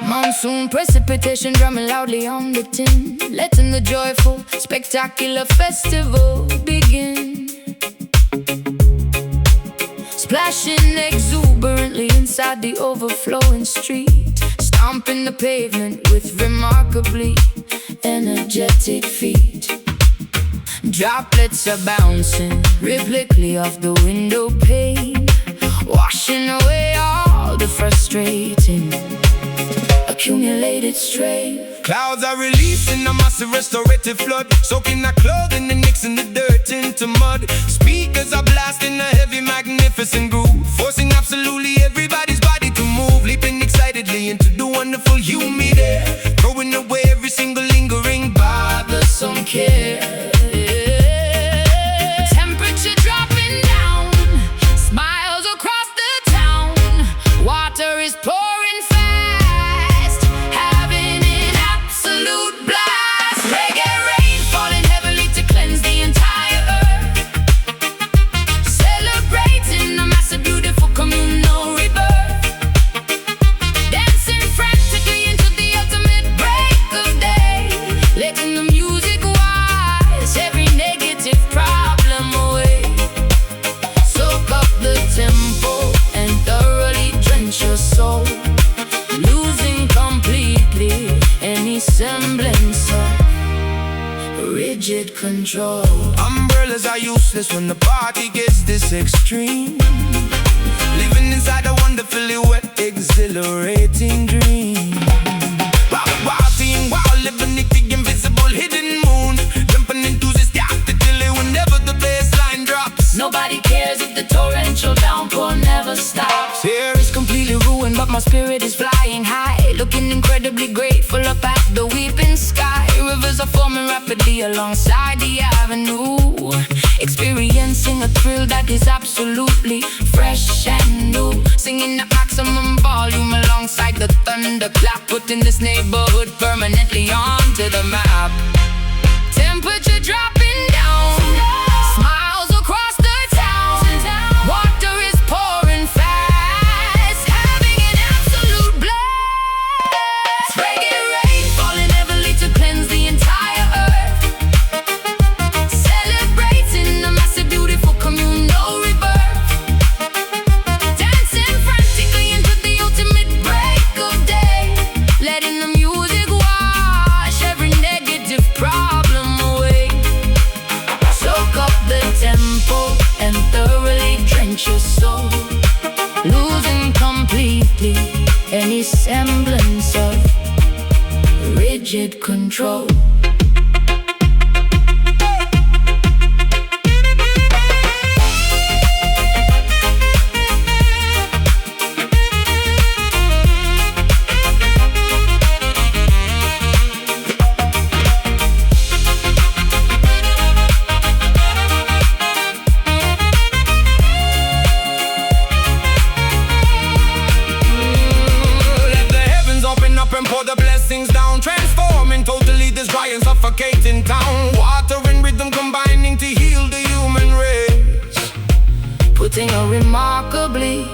Monsoon precipitation drumming loudly on the tin, letting the joyful, spectacular festival begin. Splashing exuberantly inside the overflowing street, stomping the pavement with remarkably energetic feet. Droplets are bouncing rhythmically off the window pane, washing away all the frustrating accumulated strain. Clouds are releasing a massive restorative flood, soaking our clothing and mixing the dirt into mud. Speakers are blasting a heavy, magnificent groove, forcing absolutely everybody's body to move, leaping excitedly into the wonderful humid air, throwing away every single lingering bothersome care. Temperature dropping down, smiles across the town, water is pouring fast, having an absolute blast. Reggae rain falling heavily to cleanse the entire earth, celebrating a massive, beautiful communal rebirth, dancing frantically into the ultimate break of day, letting the music wash every negative problem away. Soak up the tempo and thoroughly drench your soul, losing completely any semblance of rigid control. Umbrellas are useless when the party gets this extreme, living inside a wonderfully wet, exhilarating dream. Partying while living beneath the invisible hidden moon, jumping enthusiastically whenever the bassline drops. Nobody cares if the torrential downpour never stops. Here It's completely ruined, but my spirit is flying high, looking incredibly grateful up at the weeping sky. Rivers are forming rapidly alongside the avenue, experiencing a thrill that is absolutely fresh and new. Singing at maximum volume alongside the thunderclap, putting this neighborhood permanently onto the map. Temperature dropping down, smiles across the town, water is pouring fast, having an absolute blast. Reggae rain falling heavily to cleanse the entire earth, celebrating a massive, beautiful communal rebirth, dancing frantically into the ultimate break of day, letting the music wash every negative problem away. Soak up the tempo and thoroughly drench your soul, losing completely any semblance of rigid control. let the heavens open up and pour the blessings down, transforming totally this dry and suffocating town. Water and rhythm combining to heal the human race, Putting a remarkably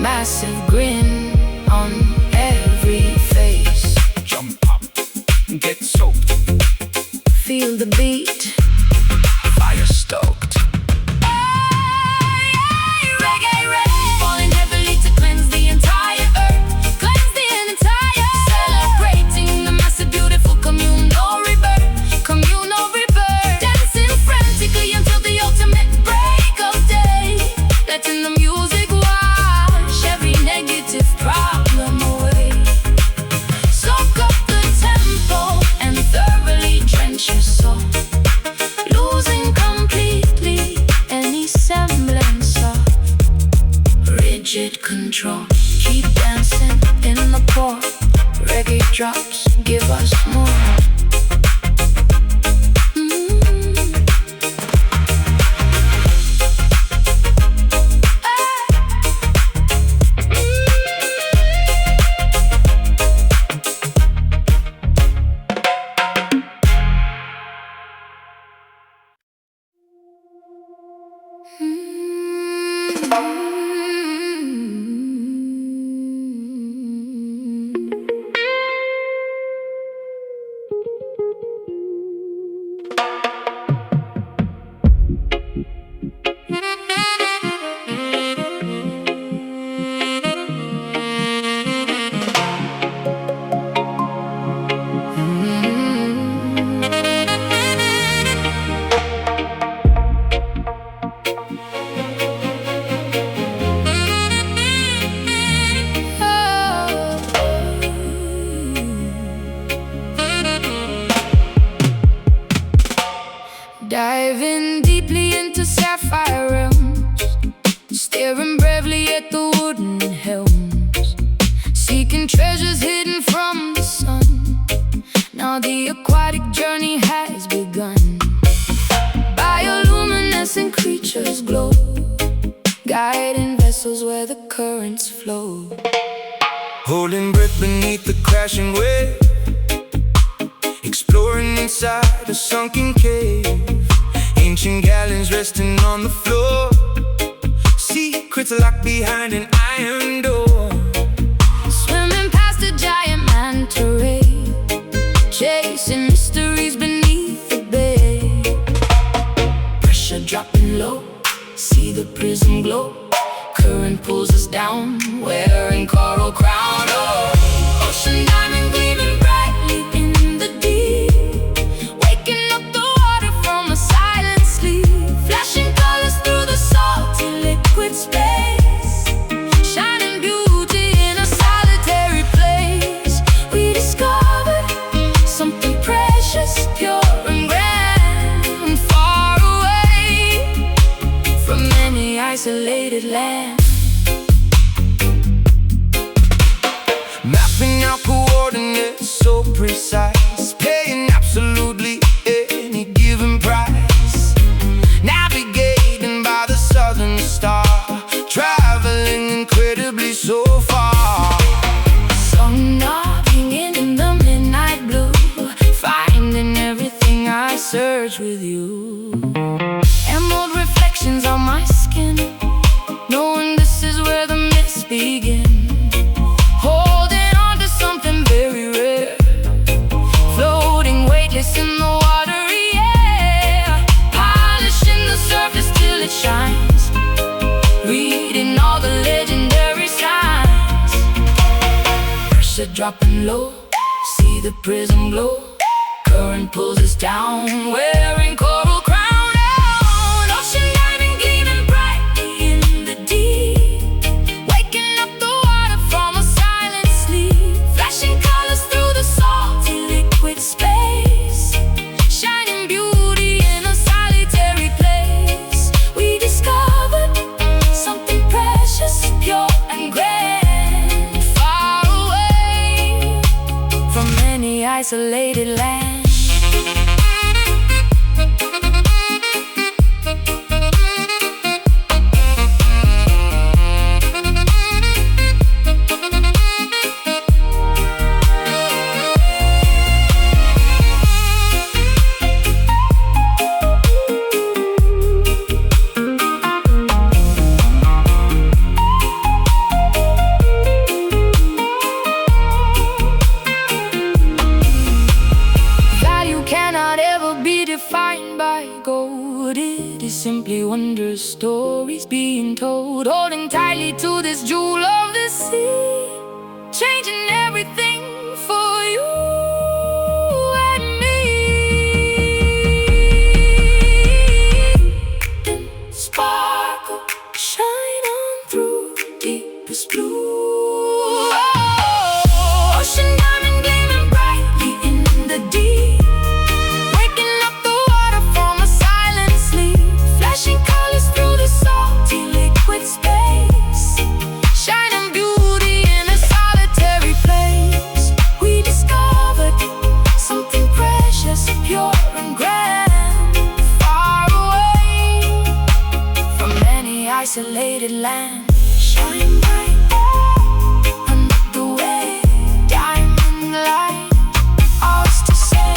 massive grin on every face. jump up, get soaked, Feel the beat, fire stoked. reggae rain falling heavily to cleanse the entire earth, cleanse the entire, celebrating the massive, beautiful communal rebirth, dancing frantically until the ultimate break of day, letting the music wash every negative problem away. Soak up the tempo and thoroughly drench your soul, losing completely any semblance of rigid control. Keep dancing in the port. Reggae drops, give us more. Diving deeply into sapphire realms, staring bravely at the wooden helms, seeking treasures hidden from the sun. Now the aquatic journey has begun. Bioluminescent creatures glow, guiding vessels where the currents flow. Holding breath beneath the crashing wave, exploring inside a sunken cave. Ancient gallons resting on the floor, secrets locked behind an iron door. Swimming past a giant manta ray, chasing mysteries beneath the bay. Pressure dropping low, see the prism glow. Current pulls us down, wearing coral crown. Oh, ocean diamond gleaming brightly in the deep, waking up the water from a silent sleep. Flashing colors through the salty liquid space, shining beauty in a solitary place. We discovered something precious, pure and grand, far away from any isolated land. Mapping out coordinates so precise, paying absolutely any given price. Navigating by the southern star, traveling incredibly so far. Sun knocking in the midnight blue, finding everything I search with you. Emerald reflections on my skin, knowing this is where the myths begin. Holding on to something very rare, floating weightless in the watery air. Polishing the surface till it shines, reading all the legendary signs. Pressure dropping low, see the prism glow. Current pulls us down, wearing coral crown. Oh, ocean diamond gleaming brightly in the deep, waking up the water from a silent sleep. Flashing colors through the salty liquid space, shining beauty in a solitary place. We discovered something precious, pure and grand, far away from any isolated land. Defined by gold, it is simply wondrous stories being told. Holding tightly to this jewel of the sea, changing everything for you and me. Sparkle, shine on through deepest blue. Oh, ocean diamond gleaming brightly in the deep, flashing colors through the salty liquid space, shine bright under the wave. Diamond light, ours to say.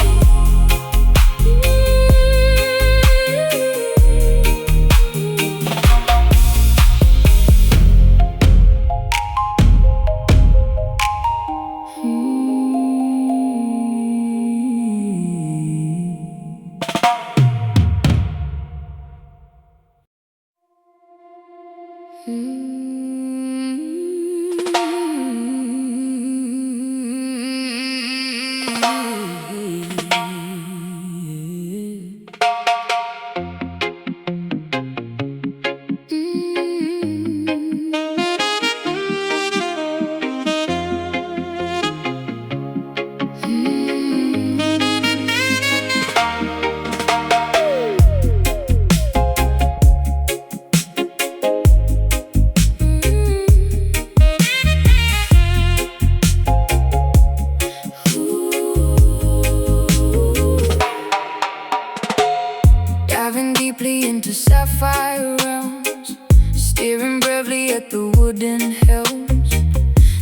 Diving deeply into sapphire realms, staring bravely at the wooden helms,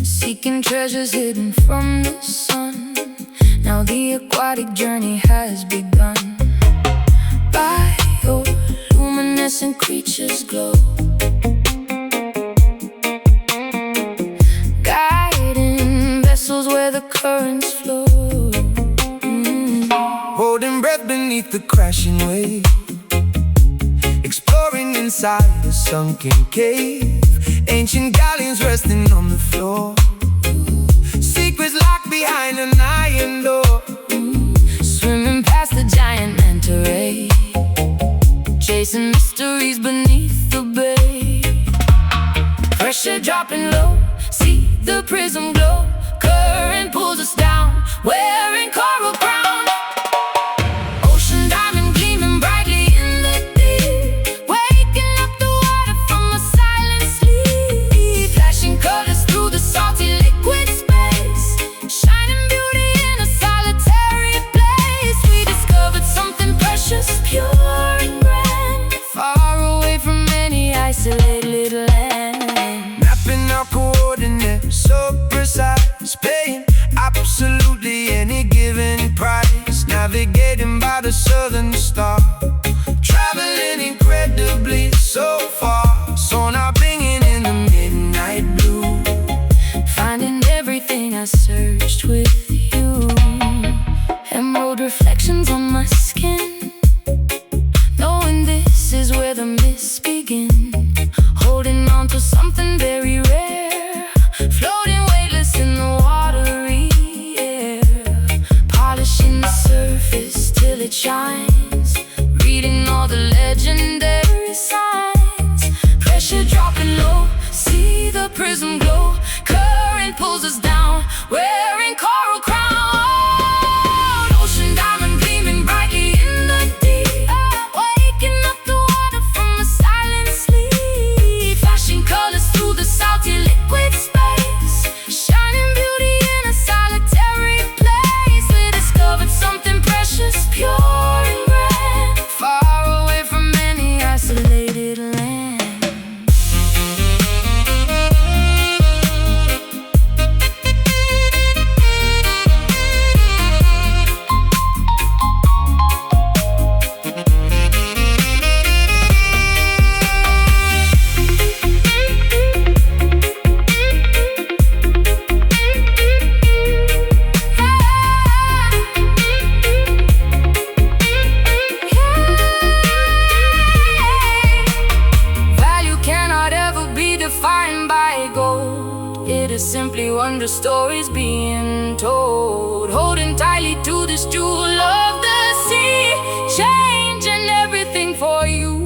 seeking treasures hidden from the sun. Now the aquatic journey has begun. Bioluminescent creatures glow, guiding vessels where the currents flow. Holding breath beneath the crashing wave, exploring inside a sunken cave. Ancient galleons resting on the floor, secrets locked behind an iron door. Swimming past the giant manta ray, chasing mysteries beneath the bay. Pressure dropping low, see the prism glow. Current pulls us down, wearing coral crown. Isolated land, mapping our coordinates so precise, paying absolutely any given price. Navigating by the southern star, traveling incredibly so far. Sonar pinging in the midnight blue, finding everything I searched with you. Emerald reflections on my skin, knowing this is where the mists begin. Holding on to something very rare, floating weightless in the watery air. Polishing the surface till it shines, reading all the legendary signs. Pressure dropping low, see the prism glow. Current pulls us down, wearing coral crown. Ocean diamond gleaming brightly in the deep, waking up the water from a silent sleep. Flashing colors through the salty liquid space, shining beauty in a solitary place. We discovered something precious, pure and grand, far away from any isolated land. Defined by gold, it is simply wonder stories being told. Holding tightly to this jewel of the sea, changing everything for you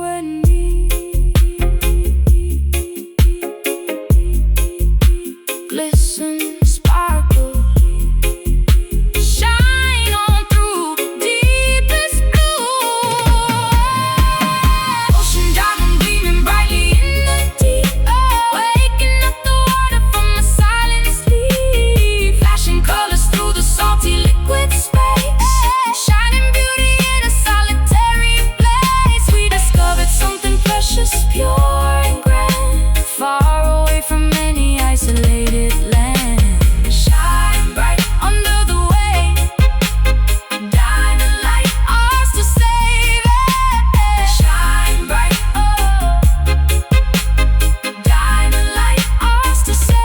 and me. Glisten, sparkle, shine on through deepest blue. Ocean diamond gleaming brightly in the deep, waking up the water from a silent sleep. Flashing colors through pure and grand, far away from any isolated land. Shine bright under the wave, diamond light, ours to save it. Shine bright, oh, diamond light, ours to save.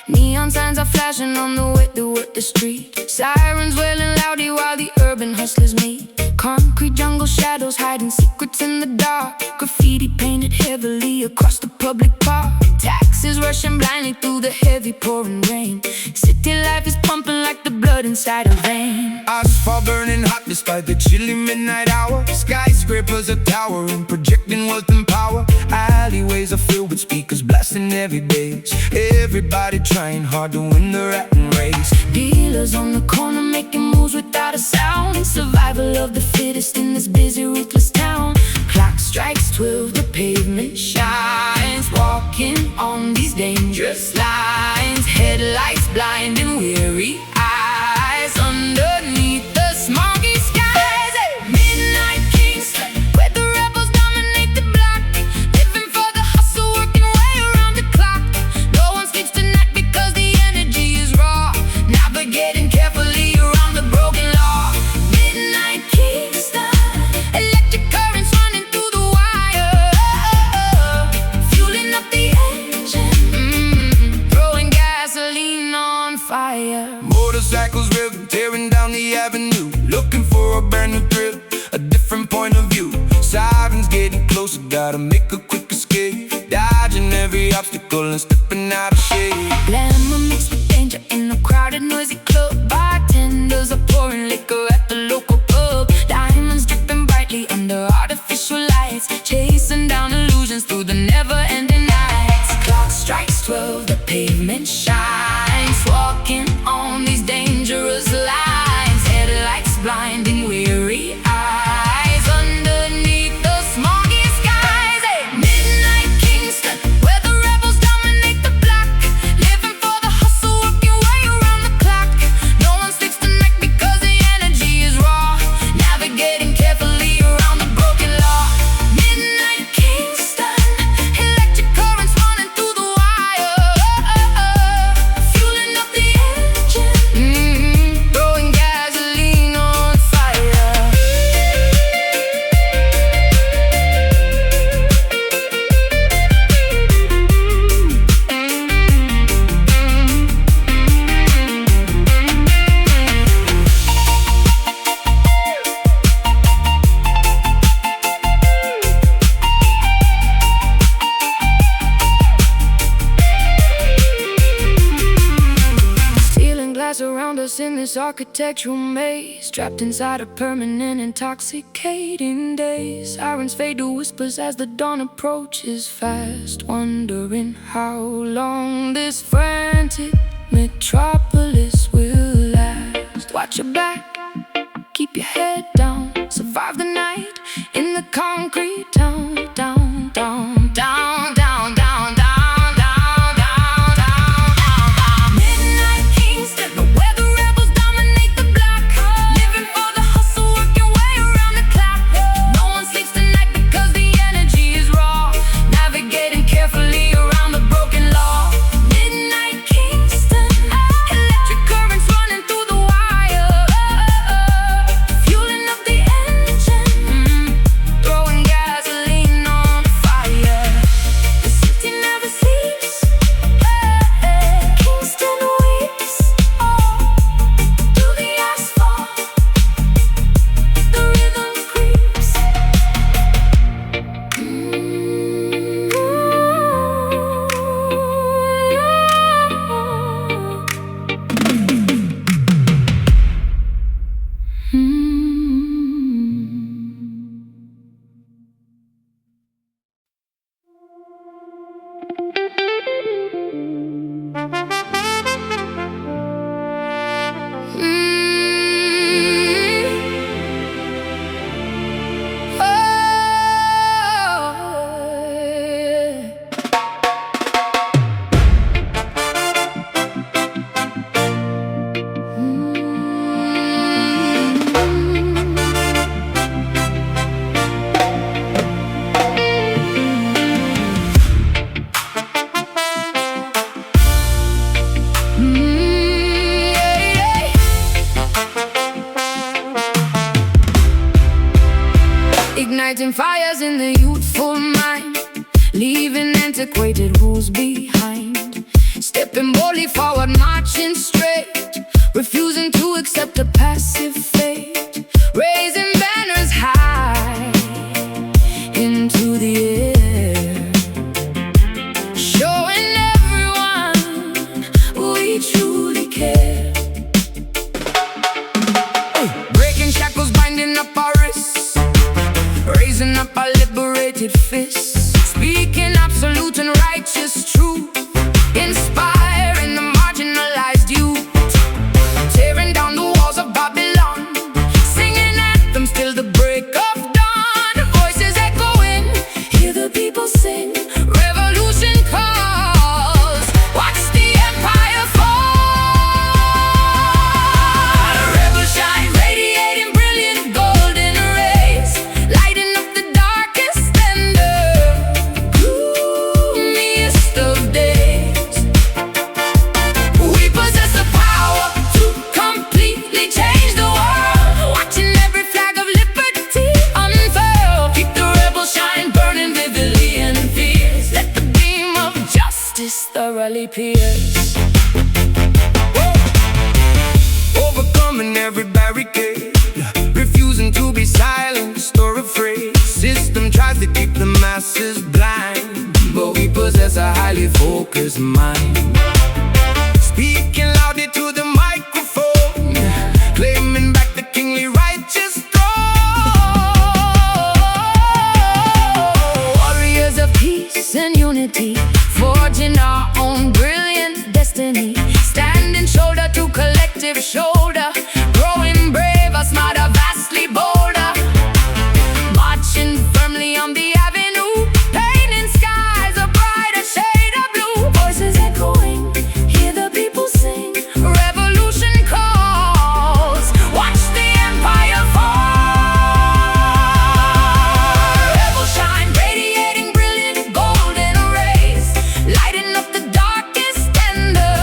Neon signs are flashing on the way to work the street. Sirens wailing loudly while the urban hustlers meet. Concrete jungle shadows hiding secrets in the dark. Graffiti painted heavily across the public park. Taxis rushing blindly through the heavy pouring rain. City life is pumping like the blood inside a vein. Asphalt burning hot despite the chilly midnight hour. Skyscrapers are towering, projecting wealth and power. Alleyways are filled with speakers blasting every bass. Everybody trying hard to win the rat race. Dealers on the corner making moves without a sound. Survival of the fittest in this busy, ruthless town. Clock strikes 12, the pavement shines. Walking on these dangerous lines. Headlights blinding weary eyes. Underneath the smoggy skies, midnight Kingston, where the rebels dominate the block. Living for the hustle, working way around the clock. No one sleeps tonight because the energy is raw. Navigating carefully around the broken law. Midnight Kingston, electric currents running through the wire. Fueling up the engine, throwing gasoline on fire. Motorcycles revving, tearing down the avenue. Looking for a brand new thrill, a different point of view. Sirens getting closer, gotta make a quick escape. Dodging every obstacle and stepping out of shade. Glamour mixed with danger in a crowded, noisy club. Bartenders are pouring liquor at the local pub. Diamonds dripping brightly under artificial lights. Chasing down illusions through the never-ending nights. Clock strikes 12, the pavement shines. Walking on these dangerous lines. Headlights blinding weary eyes. Underneath the smoggy skies, midnight Kingston, where the rebels dominate the block. Living for the hustle, working way around the clock. No one sleeps tonight because the energy is raw. Navigating carefully around the broken law. Midnight Kingston, electric currents running through the wire. Fueling up the engine, throwing gasoline on fire. Stealing glass around us in this architectural maze. Trapped inside a permanent intoxicating daze. Sirens fade to whispers as the dawn approaches fast. Wondering how long this frantic metropolis will last. Watch your back, keep your head down. Survive the night in the concrete town. Down, down, down, down, down, down, down, down, down, down. Midnight Kingston, where the rebels dominate the block. Living for the hustle, working way around the clock. No one sleeps tonight because the energy is raw. Navigating carefully around the broken law. Midnight Kingston, electric currents running through the wire. Fueling up the engine, throwing gasoline Igniting fires in the youthful mind, leaving antiquated rules behind. Stepping boldly forward, marching straight, refusing to accept a passive fate. Raising banners high into the air, showing everyone we truly care. Breaking shackles, binding up our wrists, raising up our liberated fists, speaking absolute and righteous truth, inspiring the marginalized youth, tearing down the walls of Babylon, singing anthems till the break of dawn. Voices echoing, hear the people sing, revolution calls, watch the empire fall. Rebel shine, radiating brilliant golden rays, lighting up the darkest and the gloomiest of days. We possess the power to completely change the world, watching every flag of liberty unfurl. Keep the rebel shine burning vividly and fierce, let the beam of justice thoroughly pierce. Overcoming every barricade, refusing to be silenced or afraid. System tries to keep the masses blind, but we possess a highly focused mind. Speaking loudly to the microphone, claiming back the kingly righteous throne. Warriors of peace and unity, forging our own brilliant destiny, standing shoulder to collective shoulder, growing braver, smarter, vastly bolder, marching firmly on the avenue, painting skies a brighter shade of blue. Voices echoing, hear the people sing, revolution calls, watch the empire fall. Rebel shine, radiating brilliant golden rays, lighting up the darkest and the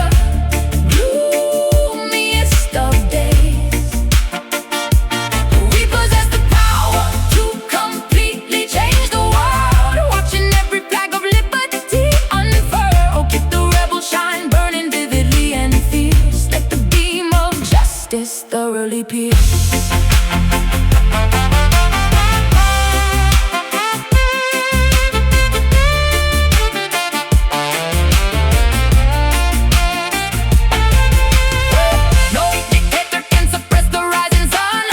gloomiest of days. We possess the power to completely change the world, watching every flag of liberty unfurl. Keep the rebel shine burning vividly and fierce, let the beam of justice thoroughly pierce. No dictator can suppress the rising sun.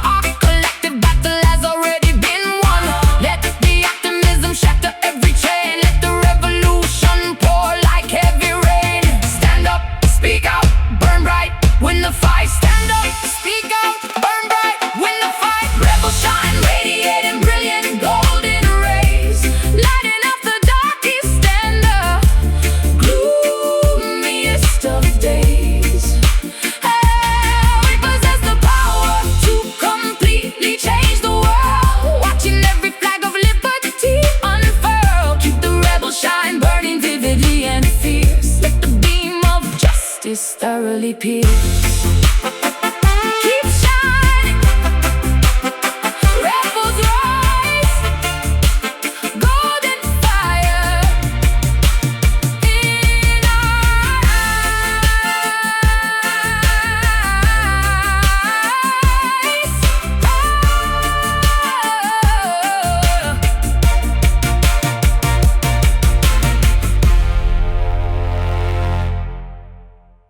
Our collective battle has already been won. Let the optimism shatter every chain, let the revolution pour like heavy rain. Stand up, speak out, burn bright, win the fight. Stand up, speak out, burn bright, win the fight. Rebel shine, radiating brilliant golden rays, lighting up the darkest and the gloomiest of days. We possess the power to completely change the world, watching every flag of liberty unfurl. Keep the rebel shine burning vividly and fierce, let the beam of justice thoroughly pierce.